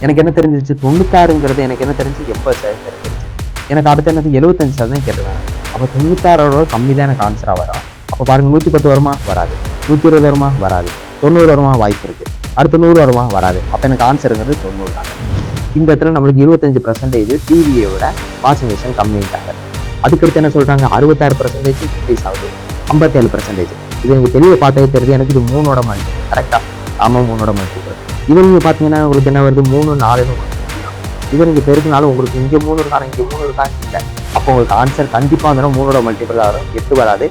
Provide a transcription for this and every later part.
எனக்கு என்ன தெரிஞ்சிருச்சு 96ங்கிறது எனக்கு என்ன தெரிஞ்சு 80% தெரிஞ்சிருச்சு. எனக்கு அடுத்து என்னது 75% கேட்டுருக்காங்க. அப்போ 96ஓட கம்மி தான் எனக்கு ஆன்சராக வரும். அப்போ பாருங்க 110 வருமா? வராது. 120 வருமா? வராது. 90 வருமா? வாய்ப்பு இருக்கு. அடுத்து 100 வருமா? வராது. அப்போ எனக்கு ஆன்சருங்கிறது 90 தாங்க. இந்த இடத்துல நம்மளுக்கு 25% டிவியை விட வாஷிங் மிஷின் கம்மிட்டாங்க. அதுக்கடுத்து என்ன சொல்றாங்க? 66% இன்க்ரீஸ் ஆகுது. 57%. இது எனக்கு தெளிவாக பார்த்தே தெரியுது. எனக்கு இது 3ஓட மல்டி. கரெக்டா? ஆமாம், 3ஓட மல்டிபிள். இது நீங்கள் பார்த்தீங்கன்னா உங்களுக்கு என்ன வருது? 3, 4ன்னு இது நீங்கள் பெருக்குனாலும் உங்களுக்கு இங்கே 3 இருக்காங்க, இங்கே 3 இருக்காங்க இல்லை. அப்போ உங்களுக்கு ஆன்சர் கண்டிப்பாக வந்துடும் 3ஓட மல்டிபிள் வரும். 8 வராது,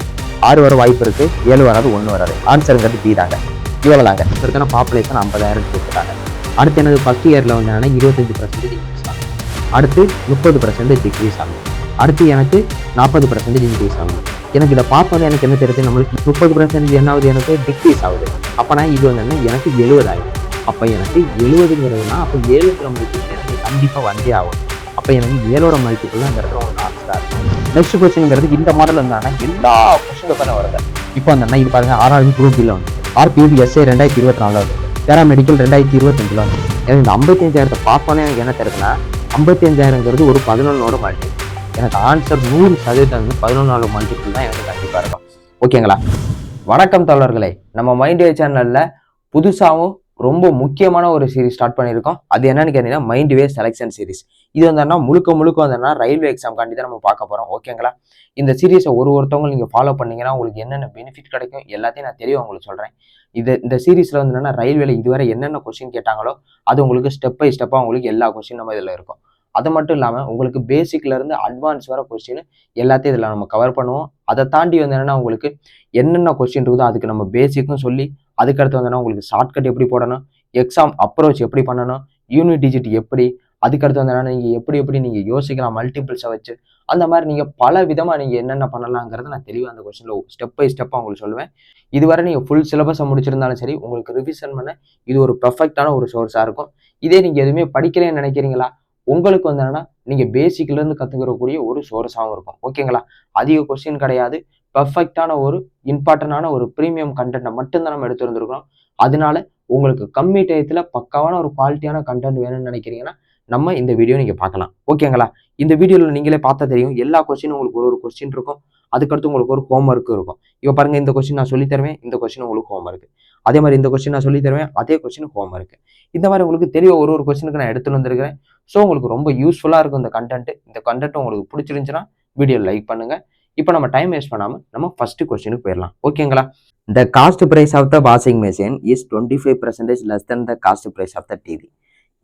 6 வர வாய்ப்பு இருக்கு, 7 வராது, 1 வராது. ஆன்சருங்கிறது பி தாங்க. இவ்வளோ தாங்க. இருக்கிற பாப்புலேஷன் 50,000 கொடுத்துட்டாங்க. அடுத்து எனது ஃபர்ஸ்ட் இயரில் வந்து என்னன்னா 25% இன்க்ரீஸ் ஆகும். அடுத்து 30% டிக்ரீஸ் ஆகும். அடுத்து எனக்கு 40% இன்க்ரீஸ் ஆகும். எனக்கு இதை பார்த்தோன்னே எனக்கு என்ன தெரியுது? நம்மளுக்கு 30% என்ன ஆகுது? எனக்கு டிக்ரீஸ் ஆகுது. அப்போனா இது வந்து எனக்கு 70 ஆகும். அப்போ எனக்கு 70ங்கிறதுனா அப்போ 7 மல்டிபிள் எனக்கு கண்டிப்பாக வந்தே ஆகும். அப்போ எனக்கு 7ஓட மல்டிபிள் அந்த இடத்துல ஒரு ஆன்சராக இருக்கும். நெக்ஸ்ட் கொஸ்டின்ங்கிறது இந்த மாடல் இருந்தாங்கன்னா எல்லா கொஸ்டின் பேப்பரும் வருது. இப்போ வந்தோம்னா இது பாருங்க 6வது குரூப் பில் வந்து RPF SA 2024 வருது. பேராமெடிக்கல் 2025 வந்து எனக்கு இந்த 55,000 பார்த்தோன்னே எனக்கு என்ன தெரியுதுன்னா 55,000ங்கிறது ஒரு 11ஓட மல்டிபிள். எனக்கு ஆன்சர் 100% 11ஓட மல்டிபிள் தான் எனக்கு கண்டிப்பாக இருக்கும். ஓகேங்களா? வணக்கம் தோழர்களே, நம்ம மைண்ட் வே சேனலில் புதுசாகவும் ரொம்ப முக்கியமான ஒரு சீரிஸ் ஸ்டார்ட் பண்ணியிருக்கோம். அது என்னன்னு கேட்டீங்கன்னா மைண்ட் வே செலெக்ஷன் சீரிஸ். இது வந்தோம்னா முழுக்க வந்தோம்னா ரயில்வே எக்ஸாம் காண்டி தான் நம்ம பார்க்க போகிறோம். ஓகேங்களா? இந்த சீரிஸை ஒருத்தவங்க நீங்கள் ஃபாலோ பண்ணீங்கன்னா உங்களுக்கு என்னென்ன பெனிஃபிட் கிடைக்கும் எல்லாத்தையும் நான் தெளிவாக உங்களுக்கு சொல்கிறேன். இந்த சீரிஸில் வந்து என்னன்னா ரயில்வேல இதுவரை என்னென்ன கொஸ்டின் கேட்டாங்களோ அது உங்களுக்கு ஸ்டெப் பை ஸ்டெப்பாக உங்களுக்கு எல்லா கொஸ்டின் நம்ம இதில் இருக்கும். அது மட்டும் இல்லாமல் உங்களுக்கு பேசிக்ல இருந்து அட்வான்ஸ் வர கொஸ்டின் எல்லாத்தையும் இதில் நம்ம கவர் பண்ணுவோம். அதை தாண்டி வந்து என்னன்னா உங்களுக்கு என்னென்ன கொஸ்டின் இருக்குதோ அதுக்கு நம்ம பேசிக்கும் சொல்லி அதுக்கடுத்து வந்தோன்னா உங்களுக்கு ஷார்ட்கட் எப்படி போடணும், எக்ஸாம் அப்ரோச் எப்படி பண்ணணும், யூனிட் டிஜிட் எப்படி, அதுக்கடுத்து வந்தோன்னா நீங்கள் எப்படி நீங்கள் யோசிக்கலாம் மல்டிபிள்ஸை வச்சு, அந்த மாதிரி நீங்கள் பல விதமாக நீங்கள் என்னென்ன பண்ணலாங்கிறத நான் தெளிவாக அந்த கொஸ்டினில் ஸ்டெப் பை ஸ்டெப்பாக உங்களுக்கு சொல்லுவேன். இதுவரை நீங்கள் ஃபுல் சிலபஸை முடிச்சிருந்தாலும் சரி உங்களுக்கு ரிவிஷன் பண்ண இது ஒரு பெர்ஃபெக்டான ஒரு சோர்ஸாக இருக்கும். இதே நீங்கள் எதுவுமே படிக்கலன்னு நினைக்கிறீங்களா, உங்களுக்கு வந்து என்னன்னா நீங்கள் பேசிக்லேருந்து கற்றுக்கிறக்கூடிய ஒரு சோர்ஸாகவும் இருக்கும். ஓகேங்களா? அதிக கொஸ்டின் கிடையாது, பெர்ஃபெக்டான ஒரு இம்பார்ட்டன்டான ஒரு ப்ரீமியம் கண்டென்ட்டை மட்டும்தான் நம்ம எடுத்து வந்திருக்கிறோம். அதனால உங்களுக்கு கம்மி டயத்தில் பக்காவான ஒரு குவாலிட்டியான கண்டென்ட் வேணும்னு நினைக்கிறீங்கன்னா நம்ம இந்த வீடியோ நீங்கள் பார்க்கலாம். ஓகேங்களா? இந்த வீடியோவில் நீங்களே பார்த்தா தெரியும் எல்லா கொஸ்டினும் உங்களுக்கு ஒரு கொஸ்டின் இருக்கும். அதுக்கடுத்து உங்களுக்கு ஒரு ஹோம் ஒர்க்கு இருக்கும். இப்போ பாருங்க, இந்த கொஸ்டின் நான் சொல்லி தருவேன், இந்த கொஸ்டின் உங்களுக்கு ஹோம் ஒர்க்கு. அதே மாதிரி இந்த கொஸ்டின் நான் சொல்லி தருவேன், அதே கொஸ்டின் ஹோம் ஒர்க்கு. இந்த மாதிரி உங்களுக்கு தெளிவாக ஒரு கொஸ்டினுக்கு நான் எடுத்துட்டு வந்திருக்கிறேன். ஸோ உங்களுக்கு ரொம்ப யூஸ்ஃபுல்லாக இருக்கும் இந்த கண்டென்ட். இந்த கண்டென்ட் உங்களுக்கு பிடிச்சிருந்துச்சுன்னா வீடியோ லைக் பண்ணுங்க. இப்போ நம்ம டைம் வேஸ்ட் பண்ணாமல் நம்ம ஃபர்ஸ்ட் கொஸ்டினுக்கு போயிடலாம். ஓகேங்களா? The cost price of the washing machine is 25% less than the cost price of the TV.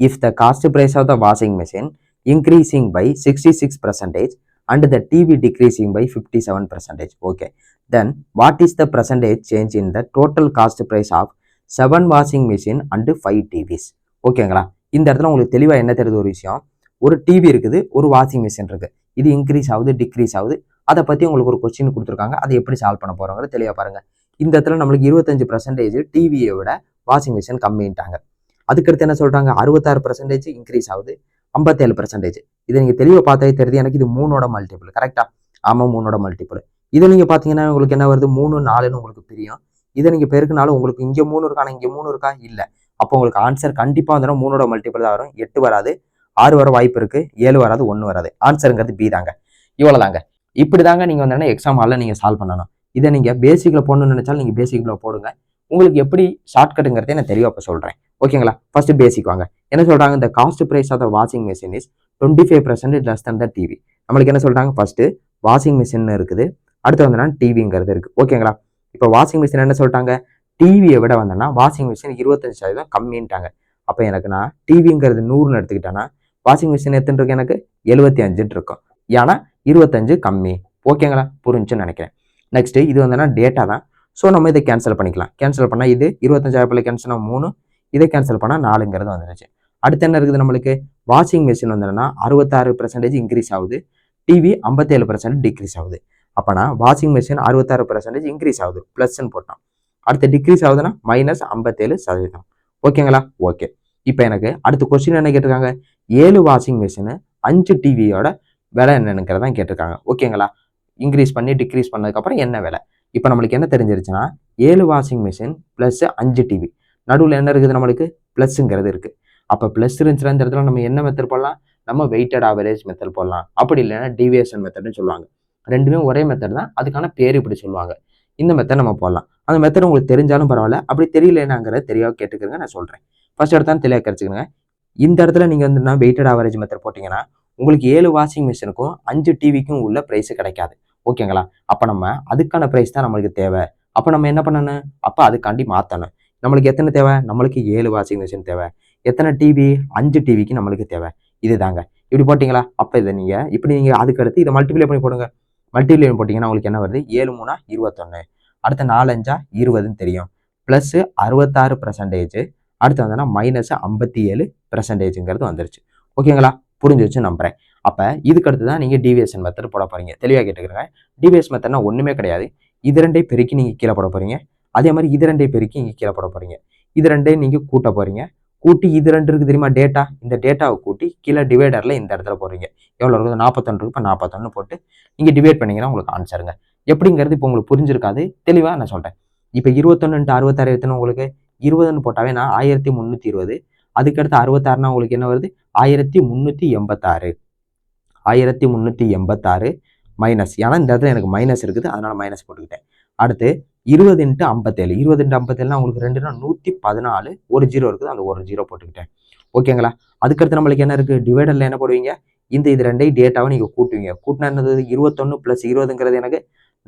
If the cost price of the washing machine increasing by 66% and the TV decreasing by 57%, okay, then what is the percentage change in the total cost price of 7 washing machine and 5 TVs? ஓகேங்களா? இந்த இடத்துல உங்களுக்கு தெளிவாக என்ன தெரியுது? ஒரு விஷயம், ஒரு டிவி இருக்குது, ஒரு வாஷிங் மிஷின் இருக்கு. இது இன்க்ரீஸ் ஆகுது, டிக்ரீஸ் ஆகுது. அதை பற்றி உங்களுக்கு ஒரு கொஸ்டின் கொடுத்துருக்காங்க. அதை எப்படி சால்வ் பண்ண போகிறோங்கிறது தெளிவாக பாருங்க. இந்த இடத்துல நம்மளுக்கு 25% டிவியை விட வாஷிங் மிஷின் கம்மிட்டாங்க. அதுக்கடுத்து என்ன சொல்றாங்க? 66% இன்க்ரீஸ் ஆகுது, 57%. இதை நீங்க தெளிவாக பார்த்தாலே தெரியுது எனக்கு இது 3ஓட மல்டிபிள். கரெக்டா? ஆமாம், 3ஓட மல்டிபிள். இதை நீங்க பார்த்தீங்கன்னா உங்களுக்கு என்ன வருது? 3, 4ன்னு உங்களுக்கு தெரியும். இதை நீங்க பெருக்குனாலும் உங்களுக்கு இங்கே 3 இருக்கா, இங்கே 3 இருக்கா? இல்லை. அப்போ உங்களுக்கு ஆன்சர் கண்டிப்பாக வந்துடும் 3ஓட மல்டிபிள் தான் வரும். 8 வராது, 6 வர வாய்ப்பு இருக்கு, 7 வராது, 1 வராது. ஆன்சருங்கிறது பி தாங்க. இவ்வளோ தாங்க. இப்படி தாங்க நீங்கள் வந்து எக்ஸாம் ஹாலில் நீங்கள் சால்வ் பண்ணணும். இதை நீங்கள் பேசிக்கில் போடணும்னு நினைச்சாலும் நீங்கள் பேசிக்கில் போடுங்க. உங்களுக்கு எப்படி ஷார்ட்கட்டுங்கிறதே நான் தெளிவாக இப்போ சொல்கிறேன். ஓகேங்களா? ஃபர்ஸ்ட் பேசிக் வாங்க. என்ன சொல்கிறாங்க? இந்த cost price of the washing machine is 25% less than the TV. நம்மளுக்கு என்ன சொல்கிறாங்க? ஃபர்ஸ்ட் வாஷிங் மிஷின் இருக்குது, அடுத்து வந்தோன்னா டிவிங்கிறது இருக்குது. ஓகேங்களா? இப்போ வாஷிங் மிஷின் என்ன சொல்லிட்டாங்க? டிவியை விட வந்தோன்னா வாஷிங் மிஷின் 25% கம்மின்ட்டாங்க. அப்போ எனக்கு நான் டிவிங்கிறது 100ன்னு எடுத்துக்கிட்டேன்னா வாஷிங் மிஷின் எத்தனை இருக்கு? எனக்கு 75 இருக்கும். ஏன்னா 25 கம்மி. ஓகேங்களா? புரிஞ்சுன்னு நினைக்கிறேன். நெக்ஸ்ட் இது வந்தோன்னா டேட்டா தான். ஸோ நம்ம இதை கேன்சல் பண்ணிக்கலாம். கேன்சல் பண்ணால் இது 25,000 கேன்சல் 3, இதை கேன்சல் பண்ணால் 4ங்கிறது வந்துருச்சு. அடுத்து என்ன இருக்குது? நம்மளுக்கு வாஷிங் மிஷின் வந்தோன்னா 66% இன்க்ரீஸ் ஆகுது, டிவி 57% டிக்ரீஸ் ஆகுது. அப்போனா வாஷிங் மிஷின் 66% இன்க்ரீஸ் ஆகுது, ப்ளஸ்ன்னு போட்டோம். அடுத்து டிக்ரீஸ் ஆகுதுன்னா -57%. ஓகேங்களா? ஓகே. இப்போ எனக்கு அடுத்த கொஸ்டின் என்ன கேட்டிருக்காங்க? 7 வாஷிங் மிஷின் 5 டிவியோட விலை என்னங்கிறதான் கேட்டிருக்காங்க. ஓகேங்களா? இன்க்ரீஸ் பண்ணி டிக்ரீஸ் பண்ணதுக்கப்புறம் என்ன விலை? இப்போ நம்மளுக்கு என்ன தெரிஞ்சிருச்சுன்னா 7 வாஷிங் மிஷின் ப்ளஸ் 5 டிவி நடுவில் என்ன இருக்குது? நம்மளுக்கு ப்ளஸ்ங்கிறது இருக்குது. அப்போ ப்ளஸ் இருந்துச்சுன்னா இந்த இடத்துல நம்ம என்ன மெத்தட் போடலாம், நம்ம வெயிட்டட் ஆவரேஜ் மெத்தட் போடலாம். அப்படி இல்லைன்னா டீவியேஷன் மெத்தட்னு சொல்லுவாங்க. ரெண்டுமே ஒரே மெத்தட் தான், அதுக்கான பேர் இப்படி சொல்லுவாங்க. இந்த மெத்தட் நம்ம போடலாம். அந்த மெத்தட் உங்களுக்கு தெரிஞ்சாலும் பரவாயில்ல, அப்படி தெரியலனாங்கிறத தெளிவாக கேட்டுக்கிறங்க, நான் சொல்கிறேன். ஃபர்ஸ்ட் எடுத்தாலும் தெளிவாக கிடைச்சிக்கங்க. இந்த இடத்துல நீங்கள் வந்து வெயிட்டட் ஆவரேஜ் மெத்தட் போட்டிங்கன்னா உங்களுக்கு 7 வாஷிங் மிஷினுக்கும் 5 டிவிக்கும் உள்ள ப்ரைஸ் கிடைக்காது. ஓகேங்களா? அப்போ நம்ம அதுக்கான ப்ரைஸ் தான் நம்மளுக்கு தேவை. அப்போ நம்ம என்ன பண்ணணும், அப்போ அதுக்காண்டி மாற்றணும். நம்மளுக்கு எத்தனை தேவை, நம்மளுக்கு 7 வாஷிங் மிஷின் தேவை. எத்தனை டிவி, 5 டிவிக்கு நம்மளுக்கு தேவை. இதுதாங்க. இப்படி போட்டிங்களா, அப்போ இதை நீங்கள் அதுக்கு அடுத்து இதை மல்டிப்ளை பண்ணி போடுங்க. மல்டிப்ளை போட்டிங்கன்னா உங்களுக்கு என்ன வருது, 7 3 21, அடுத்த 4 5 20ன்னு தெரியும். ப்ளஸ் 66%, அடுத்து வந்தோன்னா மைனஸ் 57%ங்கிறது வந்துருச்சு. ஓகேங்களா? புரிஞ்சிருச்சு நம்புறேன். அப்போ இதுக்கு அடுத்து தான் நீங்கள் டிவியேஷன் மெத்தட் போட போறீங்க. தெளிவாக கேட்டுக்கிறேங்க. டிவியேஷன் மெத்தட்னா ஒன்றுமே கிடையாது. இது ரெண்டையும் பெருக்கி நீங்கள் கீழே போட போறீங்க. அதே மாதிரி இது ரெண்டையும் பெருக்கி இங்கே கீழே போட போறீங்க. இது ரெண்டையும் நீங்கள் கூட்ட போறீங்க. கூட்டி இது ரெண்டு இருக்கு தெரியுமா டேட்டா, இந்த டேட்டாவை கூட்டி கீழே டிவைடரில் இந்த இடத்துல போடுறீங்க. எவ்வளோ இருக்குது, 41 இருக்கு. இப்போ 41 போட்டு நீங்கள் டிவைட் பண்ணீங்கன்னா உங்களுக்கு ஆன்சருங்க. எப்படிங்கிறது இப்போ உங்களுக்கு புரிஞ்சிருக்காது, தெளிவாக நான் சொல்கிறேன். இப்போ 21 × 66 எத்தனை உங்களுக்கு, 20ன்னு போட்டாவே நான் 1320. அதுக்கடுத்து 66னா உங்களுக்கு என்ன வருது, 1386. 1386 மைனஸ், ஏன்னா இந்த இடத்துல எனக்கு மைனஸ் இருக்குது, அதனால மைனஸ் போட்டுக்கிட்டேன். அடுத்து 20 × 57. 20 × 57 உங்களுக்கு 2னா 114. ஒரு ஜீரோ இருக்குது, அந்த ஒரு ஜீரோ போட்டுக்கிட்டேன். ஓகேங்களா? அதுக்கடுத்து நம்மளுக்கு என்ன இருக்குது, டிவைடரில் என்ன போடுவீங்க, இது ரெண்டையும் டேட்டாவை நீங்கள் கூட்டுவீங்க. கூட்டினா என்னது, 21 + 20ங்கிறது எனக்கு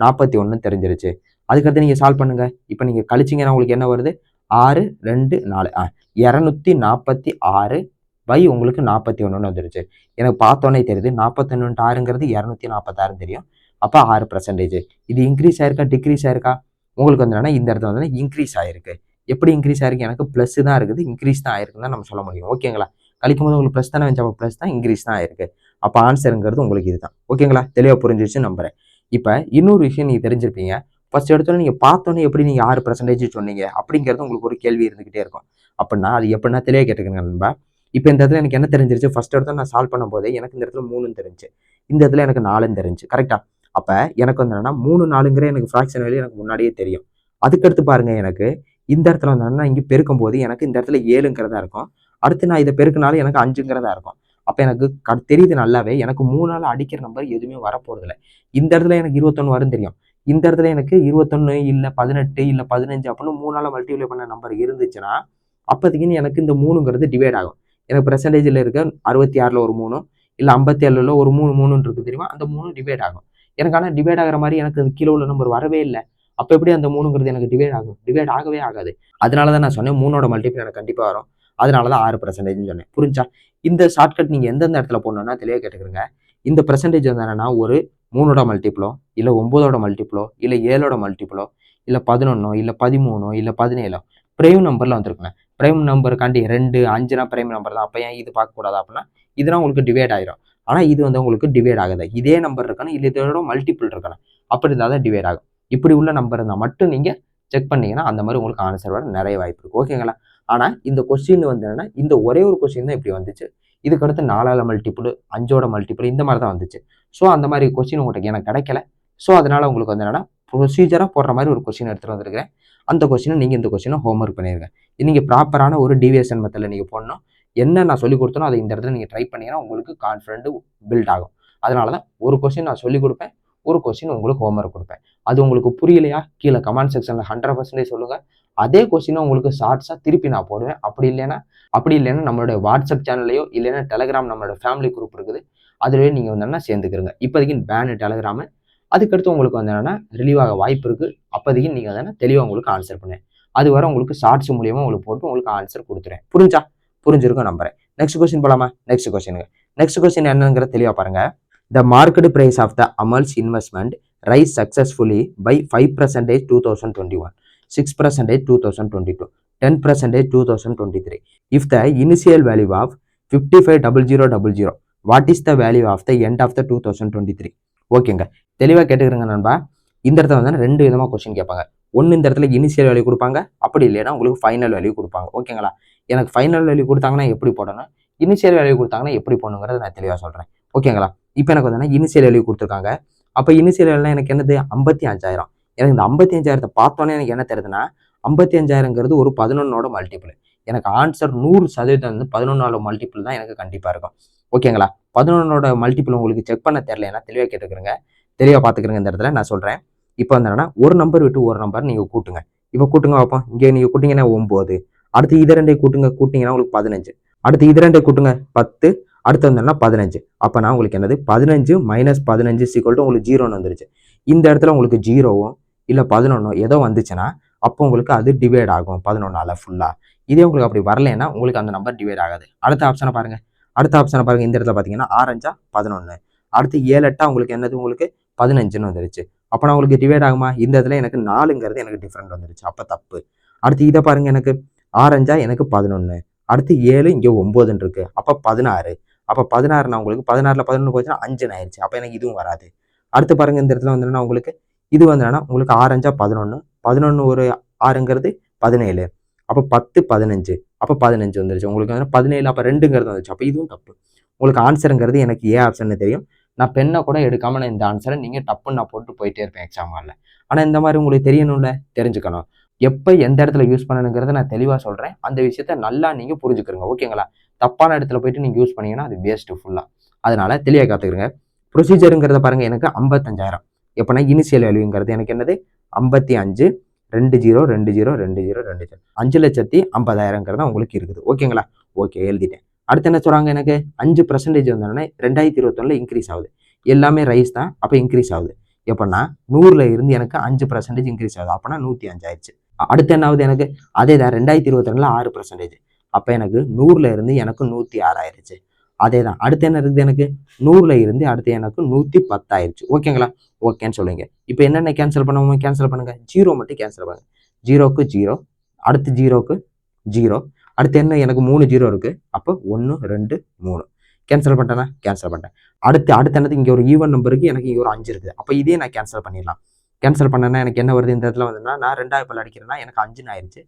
41 தெரிஞ்சிருச்சு. அதுக்கடுத்து நீங்கள் சால்வ் பண்ணுங்க. இப்போ நீங்கள் கழிச்சிங்கன்னா உங்களுக்கு என்ன வருது, 6 2 4 246 பை உங்களுக்கு 41 வந்துருச்சு. எனக்கு பார்த்தோன்னே தெரியுது 41 × 6ங்கிறது 246 தெரியும். அப்போ 6%. இது இன்க்ரீஸ் ஆயிருக்கா, டிக்ரீஸ் ஆயிருக்கா, உங்களுக்கு வந்து இந்த இடத்துல வந்து இன்க்ரீஸ் ஆயிருக்கு. எப்படி இன்க்ரீஸ் ஆயிருக்கு, எனக்கு ப்ளஸ் தான் இருக்குது, இன்க்ரீஸ் தான் ஆயிருக்குன்னு தான் நம்ம சொல்ல முடியும். ஓகேங்களா? கழிக்கும் போது உங்களுக்கு ப்ளஸ் தானே வந்துச்சு, அப்போ ப்ளஸ் தான், இன்க்ரீஸ் தான் ஆயிருக்கு. அப்போ ஆன்சருங்கிறது உங்களுக்கு இதுதான். ஓகேங்களா? தெளிவாக புரிஞ்சிருச்சு நம்புறேன். இப்போ இன்னொரு விஷயம் நீங்கள் தெரிஞ்சிருப்பீங்க. ஃபர்ஸ்ட் எடுத்தோன்னே நீங்கள் பார்த்தோன்னே எப்படி நீங்கள் 6% சொன்னீங்க அப்படிங்கிறது உங்களுக்கு ஒரு கேள்வி இருந்துகிட்டே இருக்கும். அப்படின்னா அது எப்படின்னா தெளிவாக கேட்டுக்கங்க நண்பா. இப்போ இந்த இடத்துல எனக்கு என்ன தெரிஞ்சிருச்சு, ஃபர்ஸ்ட் இடத்துல நான் சால்வ் பண்ணும் போதே எனக்கு இந்த இடத்துல 3ன்னு தெரிஞ்சு, இந்த இடத்துல எனக்கு 4ன்னு தெரிஞ்சு. கரெக்டா? அப்போ எனக்கு வந்து என்னன்னா 3 4ங்கிற எனக்கு ஃப்ராக்ஷன் வேல்யூ எனக்கு முன்னாடியே தெரியும். அதுக்கடுத்து பாருங்க, எனக்கு இந்த இடத்துல வந்து இங்கே பெருக்கும் போது எனக்கு இந்த இடத்துல 7ங்கிறதா இருக்கும். அடுத்து நான் இதை பெருக்கினாலும் எனக்கு 5ங்கிறதா இருக்கும். அப்போ எனக்கு தெரியுது நல்லாவே, எனக்கு 3ஆல் அடிக்கிற நம்பர் எதுவுமே வரப்போறது இல்லை. இந்த இடத்துல எனக்கு 21 வரும் தெரியும். இந்த இடத்துல எனக்கு 21 இல்லை 18 இல்லை 15 அப்படின்னு 3ஆல் மல்டிப்ளை பண்ண நம்பர் இருந்துச்சுன்னா அப்போதைக்குன்னு எனக்கு இந்த 3ங்கிறது டிவைட் ஆகும். எனக்கு பெர்சன்டேஜில் இருக்க 66ல் ஒரு 3, இல்லை 57ல் ஒரு 3 3ன்னு இருக்கு தெரியுமா, அந்த 3 டிவைட் ஆகும். எனக்கு ஆனால் டிவைட் ஆகிற மாதிரி எனக்கு கீழே உள்ள நம்பர் வரவே இல்லை. அப்போ எப்படி அந்த 3ங்கிறது எனக்கு டிவைட் ஆகும், டிவைட் ஆகவே ஆகாது. அதனால தான் நான் சொன்னேன் 3ஓட மல்டிபிள் எனக்கு கண்டிப்பாக வரும். அதனால தான் 6%ன்னு சொன்னேன். புரிஞ்சா? இந்த ஷார்ட்கட் நீங்கள் எந்தெந்த இடத்துல போடணும்னா தெளிவாக கேட்டுக்கிறங்க. இந்த பெர்சன்டேஜ் வந்து என்னன்னா ஒரு 3ஓட மல்டிப்ளோ, இல்லை 9ஓட மல்டிப்ளோ, இல்லை 7ஓட மல்டிப்ளோ, இல்லை 11 இல்லை 13 இல்லை 17 பிரைம் நம்பரில் வந்துருக்குங்க. பிரைம் நம்பருக்காண்டி 2 5னா பிரைம் நம்பர் தான். அப்போ ஏன் இது பார்க்கக்கூடாது அப்படின்னா இதுனா உங்களுக்கு டிவைட் ஆயிரும். ஆனால் இது வந்து உங்களுக்கு டிவைட் ஆகுது. இதே நம்பர் இருக்கணும், இல்லை இதோட மல்டிபிள் இருக்கணும். அப்படி இருந்தால் தான் டிவைட் ஆகும். இப்படி உள்ள நம்பர் இருந்தால் மட்டும் நீங்கள் செக் பண்ணீங்கன்னா அந்த மாதிரி உங்களுக்கு ஆன்சர் வர நிறைய வாய்ப்பு இருக்குது. ஓகேங்களா? ஆனால் இந்த கொஸ்டின் வந்து என்னன்னா இந்த ஒரே ஒரு கொஸ்டின் தான் இப்படி வந்துச்சு. இதுக்கடுத்து 4ஆல் மல்டிபிள், 5ஓட மல்டிபிள் இந்த மாதிரி தான் வந்துச்சு. ஸோ அந்த மாதிரி கொஸ்டின் உங்களுக்கு எனக்கு கிடைக்கல. ஸோ அதனால உங்களுக்கு வந்து என்னன்னா ப்ரொசீஜராக போடுற மாதிரி ஒரு கொஸ்டின் எடுத்துகிட்டு வந்திருக்கிறேன். அந்த கொஸ்டினை நீங்கள் இந்த கொஸ்டினை ஹோம்ஒர்க் பண்ணிடுங்க. நீங்கள் ப்ராப்பரான ஒரு டிவியேஷன் மெத்தடில் நீங்கள் போடணும். என்ன நான் சொல்லிக் கொடுத்தனோ அதை இந்த இடத்துல நீங்கள் ட்ரை பண்ணீங்கன்னா உங்களுக்கு கான்ஃபிடென்ட் பில்ட் ஆகும். அதனால தான் ஒரு கொஸ்டின் நான் சொல்லிக் கொடுப்பேன், ஒரு கொஸ்டின் உங்களுக்கு ஹோம்ஒர்க் கொடுப்பேன். அது உங்களுக்கு புரியலையா, கீழே கமெண்ட் செக்ஷனில் 100% சொல்லுங்கள். அதே கொஸ்டினை உங்களுக்கு ஷார்ட்ஸாக திருப்பி நான் போடுவேன். அப்படி இல்லைன்னா நம்மளோட வாட்ஸ்அப் சேனல்லையோ இல்லைன்னா டெலகிராம் நம்மளோட ஃபேமிலி குரூப் இருக்குது, அதுலேயே நீங்கள் வந்து சேர்ந்துக்கிறங்க. இப்போதைக்கு பேனு டெலகிராமு. அதுக்கடுத்து உங்களுக்கு வந்து என்னன்னா ரிலீவ் ஆக வாய்ப்பு இருக்குது. அப்போதைக்கு நீங்கள் வந்து தெளிவாக உங்களுக்கு ஆன்சர் பண்ணுவேன். அது வரை உங்களுக்கு ஷார்ட்ஸ் மூலியமாக உங்களுக்கு போட்டு உங்களுக்கு ஆன்சர் கொடுத்துறேன். புரிஞ்சிருக்கும் நம்புறேன். நெக்ஸ்ட் கொஸ்டின் போலாமா? நெக்ஸ்ட் கொஸ்டின் என்னங்கிற தெளிவாக பாருங்க. The market price of the Amal's investment rise successfully by 5% 2021, 6% 2022, 10% 2023. If the initial value of 55,000, what is the value of the end of the 2023? ஓகேங்க, தெளிவாக கேட்டுக்கிறேங்க நண்பா. இந்த இடத்துல வந்து 2 விதமாக கொஸ்டின் கேட்பாங்க. ஒன்று இந்த இடத்துல இனிஷியல் வேல்யூ கொடுப்பாங்க, அப்படி இல்லைன்னா உங்களுக்கு ஃபைனல் வேல்யூ கொடுப்பாங்க. ஓகேங்களா? எனக்கு ஃபைனல் வேல்யூ கொடுத்தாங்கன்னா எப்படி போடணும், இனிஷியல் வேல்யூ கொடுத்தாங்கன்னா எப்படி போடணுங்கிறத நான் தெளிவாக சொல்கிறேன். ஓகேங்களா? இப்போ எனக்கு வந்து இனிஷியல் வேல்யூ கொடுத்துருக்காங்க. அப்போ இனிஷியல் வேல்யூனா எனக்கு என்னது 55,000. எனக்கு இந்த 55,000 பார்த்தோன்னே எனக்கு என்ன தெரியுதுன்னா 55,000ங்கிறது ஒரு 11ஓட மல்டிபிள். எனக்கு ஆன்சர் 100% வந்து 11ஆல மல்டிபிள் தான் எனக்கு கண்டிப்பாக இருக்கும். ஓகேங்களா? 11ஓட மல்டிபிள் உங்களுக்கு செக் பண்ண தெரியலன்னா தெளிவாக கேட்டுக்கிறேங்க. தெளிவாக பார்த்துக்கிறேங்க இந்த இடத்துல நான் சொல்கிறேன். இப்போ வந்து என்னன்னா ஒரு நம்பர் விட்டு ஒரு நம்பர் நீங்கள் கூட்டுங்க. இப்போ கூட்டுங்க பார்ப்போம். இங்கே நீங்கள் கூட்டிங்கன்னா 9. அடுத்து இது ரெண்டையும் கூட்டிங்கன்னா உங்களுக்கு 15. அடுத்து இது ரெண்டையும் கூட்டுங்க 10. அடுத்து வந்தோம்னா 15. அப்போனா உங்களுக்கு என்னது 15 - 15 உங்களுக்கு 0ன்னு வந்துருச்சு. இந்த இடத்துல உங்களுக்கு 0வோ இல்லை 11 ஏதோ வந்துச்சுன்னா அப்போ உங்களுக்கு அது டிவைட் ஆகும் 11ஆல ஃபுல்லாக. இதே உங்களுக்கு அப்படி வரலைன்னா உங்களுக்கு அந்த நம்பர் டிவைட் ஆகாது. அடுத்த ஆப்ஷனை பாருங்க. இந்த இடத்துல பார்த்தீங்கன்னா 6 - 11. அடுத்து 7 உங்களுக்கு என்னது உங்களுக்கு 15ன்னு வந்துருச்சு. அப்போ நான் உங்களுக்கு டிவைட் ஆகுமா? இந்த இடத்துல எனக்கு 4ங்கிறது எனக்கு டிஃப்ரெண்ட் வந்துருச்சு. அப்போ தப்பு. அடுத்து இதை பாருங்க. எனக்கு 6 எனக்கு 11. அடுத்து 7 இங்கே 9ன்னு இருக்கு. அப்போ 16. அப்போ 16 நான் உங்களுக்கு 16ல் 11 போச்சுன்னா 5ன்னு ஆயிடுச்சு. அப்போ எனக்கு இதுவும் வராது. அடுத்து பாருங்க. இந்த இடத்துல வந்து உங்களுக்கு இது வந்து உங்களுக்கு 6 - 11. 11 ஒரு 6ங்கிறது 17. அப்போ 10 15. அப்போ 15 வந்துருச்சு. உங்களுக்கு வந்து 17 அப்போ 2ங்கிறது வந்துச்சு. அப்போ இதுவும் தப்பு. உங்களுக்கு ஆன்சருங்கிறது எனக்கு ஏ ஆப்ஷன் தெரியும். நான் பெண்ணை கூட எடுக்காம நான் இந்த ஆன்சரை நீங்கள் டப்புன்னு நான் போட்டு போயிட்டே இருப்பேன் எக்ஸாம் ஹாலில். ஆனால் இந்த மாதிரி உங்களுக்கு தெரியணும்ல, தெரிஞ்சுக்கணும். எப்போ எந்த இடத்துல யூஸ் பண்ணணுங்கிறத நான் தெளிவாக சொல்கிறேன். அந்த விஷயத்த நல்லா நீங்கள் புரிஞ்சுக்கிறீங்க. ஓகேங்களா? தப்பான இடத்துல போயிட்டு நீங்கள் யூஸ் பண்ணீங்கன்னா அது வேஸ்ட்டு ஃபுல்லாக. அதனால தெளிவாக காத்துக்கிறங்க. ப்ரொசீஜருங்கிறத பாருங்கள். எனக்கு 55,000. எப்போனா இனிஷியல் வேல்யூங்கிறது எனக்கு என்னது 55 20 20 20 20 5,50,000 உங்களுக்கு இருக்குது. ஓகேங்களா? ஓகே, எழுதிட்டேன். அடுத்து என்ன சொல்கிறாங்க? எனக்கு 5% வந்தோடனே 2021 இன்க்ரீஸ் ஆகுது. எல்லாமே ரைஸ் தான். அப்போ இன்க்ரீஸ் ஆகுது. எப்படின்னா 100ல் இருந்து எனக்கு 5% இன்க்ரீஸ் ஆகுது. அப்போனா 105 ஆயிடுச்சு. அடுத்து என்ன ஆகுது? எனக்கு அதே தான் 2022 6%. அப்போ எனக்கு 100ல் இருந்து எனக்கு 106 ஆயிடுச்சு. அதே தான். அடுத்து என்ன இருக்குது? எனக்கு 100ல் இருந்து அடுத்து எனக்கு 110 ஆயிடுச்சு. ஓகேங்களா? ஓகேன்னு சொல்லுங்க. இப்போ என்னென்ன கேன்சல் பண்ணுவோமோ கேன்சல் பண்ணுங்க. 0 மட்டும் கேன்சல் பண்ணுங்க. 0க்கு 0. அடுத்து 0க்கு 0. அடுத்து என்ன? எனக்கு 3 0 இருக்கு. அப்போ 1 2 3 கேன்சல் பண்ணிட்டேன்னா கேன்சல் பண்ணிட்டேன். அடுத்து என்னது? இங்கே ஒரு ஈவன் நம்பருக்கு எனக்கு இங்கே ஒரு 5 இருக்குது. அப்போ இதே நான் கேன்சல் பண்ணிடலாம். கேன்சல் பண்ணேன்னா எனக்கு என்ன வருது? இந்த இடத்துல வந்துன்னா நான் 2 அடிக்கிறேன்னா எனக்கு 5ன்னு ஆயிடுச்சு.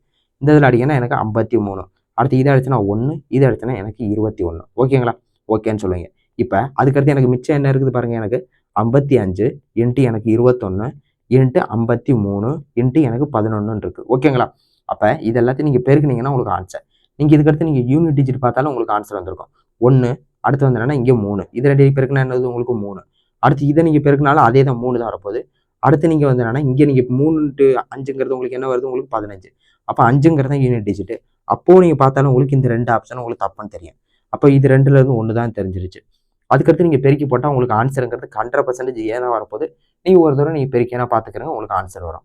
இந்த இதில் அடிக்கன்னா எனக்கு 53. அடுத்து இதை அடிச்சுன்னா 1. இதை அடிச்சுன்னா எனக்கு 21. ஓகேங்களா? ஓகேன்னு சொல்லுவீங்க. இப்போ அதுக்கடுத்து எனக்கு மிச்சம் என்ன இருக்குது பாருங்க. எனக்கு 55 இன்ட்டு எனக்கு 21 இன்ட்டு 53 இன்ட்டு எனக்கு 11 இருக்கு. ஓகேங்களா? அப்போ இது எல்லாத்தையும் நீங்கள் பெருக்குனீங்கன்னா உங்களுக்கு ஆன்சர். நீங்கள் இதுக்கடுத்து நீங்கள் யூனிட் டிஜிட் பார்த்தாலும் உங்களுக்கு ஆன்சர் வந்திருக்கும். 1. அடுத்து வந்து என்னன்னா இங்கே 3. இதை 2 பெருக்குனா என்னது? உங்களுக்கு 3. அடுத்து இதை நீங்கள் பெருக்குனாலும் அதே தான் 3 தான் வரப்போகுது. அடுத்து நீங்கள் வந்து என்னன்னா இங்கே நீங்கள் 3 × 5ங்கிறது உங்களுக்கு என்ன வருது? உங்களுக்கு 15. அப்போ 5ங்கிறது தான் யூனிட் டிஜிட். அப்போ நீங்கள் பார்த்தாலும் உங்களுக்கு இந்த 2 ஆப்ஷன் உங்களுக்கு தப்புன்னு தெரியும். அப்போ இது 2லேருந்து 1 தான் தெரிஞ்சிருச்சு. அதுக்கடுத்து நீங்கள் பெருக்கி போட்டால் உங்களுக்கு ஆன்சருங்கிறது 100% ஏன் தான் வரப்போகுது. நீங்கள் ஒரு தடவை நீங்கள் பெருக்கினா பார்த்துக்கிறங்க, உங்களுக்கு ஆன்சர் வரும்.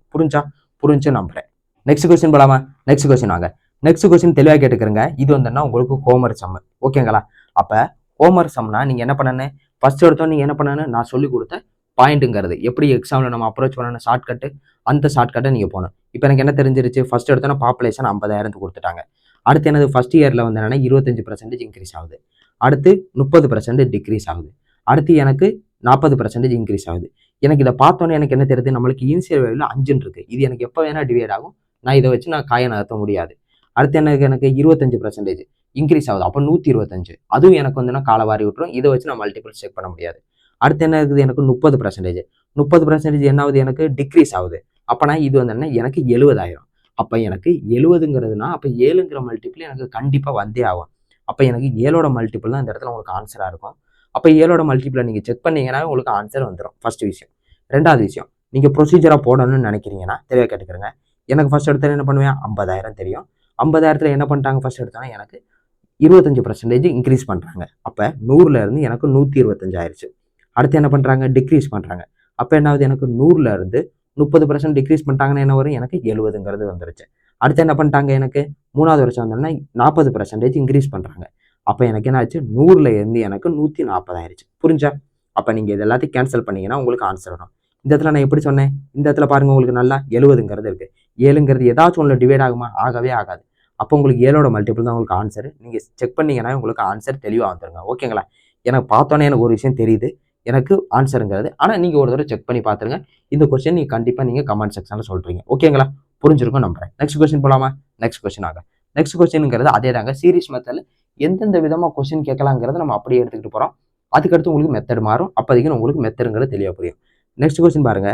புரிஞ்சு நம்புறேன். நெக்ஸ்ட் கொஸ்டின் போலாமா? நெக்ஸ்ட் கொஸ்டின் வாங்க. நெக்ஸ்ட் கொஸ்டின் தெளிவாக கேட்டுக்கிறங்க. இது வந்துன்னா உங்களுக்கு ஹோம்ஒர்க் சம். ஓகேங்களா? அப்போ ஹோம்ஒர்க் சம்னா நீங்கள் என்ன பண்ணணும்? ஃபர்ஸ்ட் எடுத்தோம் நீங்கள் என்ன பண்ணணும்? நான் சொல்லி கொடுத்த பாயிண்ட்டுங்கிறது எப்படி எக்ஸாமில் நம்ம அப்ரோச் பண்ணணும், ஷார்ட்கட்டு, அந்த ஷார்ட்கட்டை நீங்கள் போகணும். இப்போ எனக்கு என்ன தெரிஞ்சிருச்சு? ஃபர்ஸ்ட் எடுத்தோன்னா பாப்புலேஷன் 50,000 கொடுத்துட்டாங்க. அடுத்து என்னது? ஃபர்ஸ்ட் இயரில் வந்து என்னன்னா 25% இன்க்ரீஸ் ஆகுது. அடுத்து 30% டிக்ரீஸ் ஆகுது. அடுத்து எனக்கு 40% இன்க்ரீஸ் ஆகுது. எனக்கு இதை பார்த்தோன்னே எனக்கு என்ன தெரியுது? நம்மளுக்கு இனிஷியல் வேல்யூல 5ன்னு இருக்கு. இது எனக்கு எப்போ வேணா டிவைட் ஆகும். நான் இதை வச்சு நான் காயை நகர்த்த முடியாது. அடுத்து எனக்கு 25% இன்க்ரீஸ் ஆகுது. அப்போ 125. அதுவும் எனக்கு வந்து காலவாரி விட்டுரும். இதை வச்சு நான் மல்டிபிள் செக் பண்ண முடியாது. அடுத்து என்ன இருக்குது? எனக்கு 30%. 30% என்ன ஆகுது? எனக்கு டிக்ரீஸ் ஆகுது. அப்போனா இது வந்து என்ன? எனக்கு 70,000. அப்போ எனக்கு 70ங்கிறதுனா அப்போ 7ங்கிற மல்டிபிள் எனக்கு கண்டிப்பாக வந்தே ஆகும். அப்போ எனக்கு 7ஓட மல்டிபிள் தான் இந்த இடத்துல உங்களுக்கு ஆன்சராக இருக்கும். அப்போ 7ஓட மல்டிபிளை நீங்கள் செக் பண்ணீங்கன்னா உங்களுக்கு ஆன்சர் வந்துடும். ஃபர்ஸ்ட் விஷயம். ரெண்டாவது விஷயம், நீங்கள் ப்ரொசீஜராக போடணும்னு நினைக்கிறீங்கன்னா தெளிவாக கேட்டுக்கிறேங்க. எனக்கு ஃபர்ஸ்ட் எடுத்தா என்ன பண்ணுவேன்? 50,000 தெரியும். 50,000த்தில் என்ன பண்ணிட்டாங்க? ஃபர்ஸ்ட் எடுத்தோன்னா எனக்கு 25% இன்க்ரீஸ் பண்ணுறாங்க. அப்போ 100ல் இருந்து எனக்கு 125 ஆயிடுச்சு. அடுத்து என்ன பண்ணுறாங்க? டிக்ரீஸ் பண்ணுறாங்க. அப்போ என்னாவது? எனக்கு 100ல் இருந்து 30% டிக்ரீஸ் பண்ணிட்டாங்கன்னா என்ன வரும்? எனக்கு 70ங்கிறது வந்துருச்சு. அடுத்து என்ன பண்ணிட்டாங்க? எனக்கு 3வது வருஷம் வந்தோம்னா 40% இன்க்ரீஸ் பண்ணுறாங்க. அப்போ எனக்கு என்ன ஆச்சு? 100ல் இருந்து எனக்கு 140 ஆயிடுச்சு. புரிஞ்சா? அப்போ நீங்கள் இது எல்லாத்தையும் கேன்சல் பண்ணீங்கன்னா உங்களுக்கு ஆன்சர் வரும். இந்த இடத்துல நான் எப்படி சொன்னேன்? இந்த இடத்துல பாருங்க, உங்களுக்கு நல்லா 70ங்கிறது இருக்குது. 7ங்கிறது ஏதாச்சும் ஒன்று டிவைட் ஆகுமா? ஆகவே ஆகாது. அப்போ உங்களுக்கு 7ஓட மல்டிபிள் தான் உங்களுக்கு ஆன்சர். நீங்கள் செக் பண்ணீங்கன்னா உங்களுக்கு ஆன்சர் தெளிவாக வந்துருங்க. ஓகேங்களா? எனக்கு பார்த்தோன்னே எனக்கு ஒரு விஷயம் தெரியுது, எனக்கு ஆன்சருங்கிறது. ஆனால் நீங்கள் ஒரு தடவை செக் பண்ணி பார்த்துருங்க. இந்த கொஸ்டின் நீங்கள் கண்டிப்பாக நீங்கள் கமெண்ட் செக்ஷனில் சொல்கிறீங்க. ஓகேங்களா? புரிஞ்சிருக்கும் நம்புறேன். நெக்ஸ்ட் கொஸ்டின் போகலாமா? நெக்ஸ்ட் கொஸ்டின் ஆக. நெக்ஸ்ட் கொஸ்டின்ங்கிறது அதே தாங்க. சீரிஸ் மெத்தடில் எந்தெந்த விதமாக கொஸ்டின் கேட்கலாங்கிறத நம்ம அப்படியே எடுத்துக்கிட்டு போகிறோம். அதுக்கடுத்து உங்களுக்கு மெத்தட் மாறும். அப்போதைக்கு உங்களுக்கு மெத்தடுங்கிறது தெளிவாக புரியும். நெக்ஸ்ட் கொஸ்டின் பாருங்க.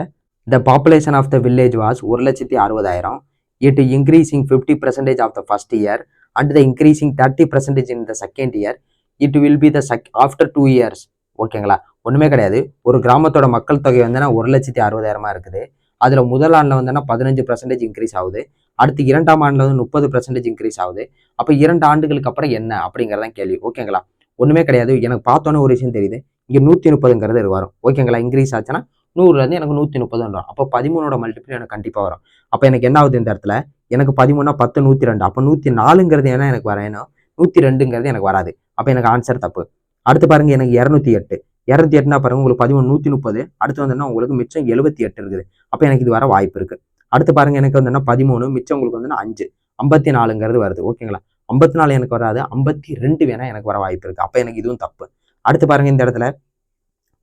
The population of the village was 1,60,000. it increasing 50% of the first year and the increasing 30% in the second year, it will be the after 2 years. ஓகேங்களா? ஒண்ணுமே கிடையாது. ஒரு கிராமத்தோட மக்கள் தொகை வந்து 1,60,000 இருக்குது. அதுல முதல் ஆண்டுல வந்து 15% இன்க்ரீஸ் ஆகுது. அடுத்து இரண்டாம் ஆண்டுல வந்து 30% இன்க்ரீஸ் ஆகுது. அப்ப 2 ஆண்டுகளுக்கு அப்புறம் என்ன அப்படிங்கறதான் கேள்வி. ஓகேங்களா? ஒண்ணுமே கிடையாது. எனக்கு பார்த்தோன்னே ஒரு விஷயம் தெரியுது. இங்க 130ங்கிறது வரும். ஓகேங்களா? இன்க்ரீஸ் ஆச்சுன்னா 100ல இருந்து எனக்கு 130 வரும். அப்போ 13ஓட மல்டிபிள் எனக்கு கண்டிப்பா வரும். அப்ப எனக்கு என்ன ஆகுது இந்த இடத்துல? எனக்கு 13 10 102. அப்ப 104ங்கிறது ஏன்னா எனக்கு வரணும், 102ங்கிறது எனக்கு வராது. அப்ப எனக்கு ஆன்சர் தப்பு. அடுத்து பாருங்க, எனக்கு 208. 208னா பாருங்க, உங்களுக்கு 13 130. அடுத்து வந்து உங்களுக்கு மிச்சம் 78 இருக்குது. அப்ப எனக்கு இது வர வாய்ப்பு இருக்கு. அடுத்து பாருங்க, எனக்கு வந்து 13 மிச்சம் உங்களுக்கு வந்து 5 54ங்கிறது வருது. ஓகேங்களா? 54 எனக்கு வராது, 52 வேணா எனக்கு வர வாய்ப்பு இருக்கு. அப்ப எனக்கு இதுவும் தப்பு. அடுத்து பாருங்க, இந்த இடத்துல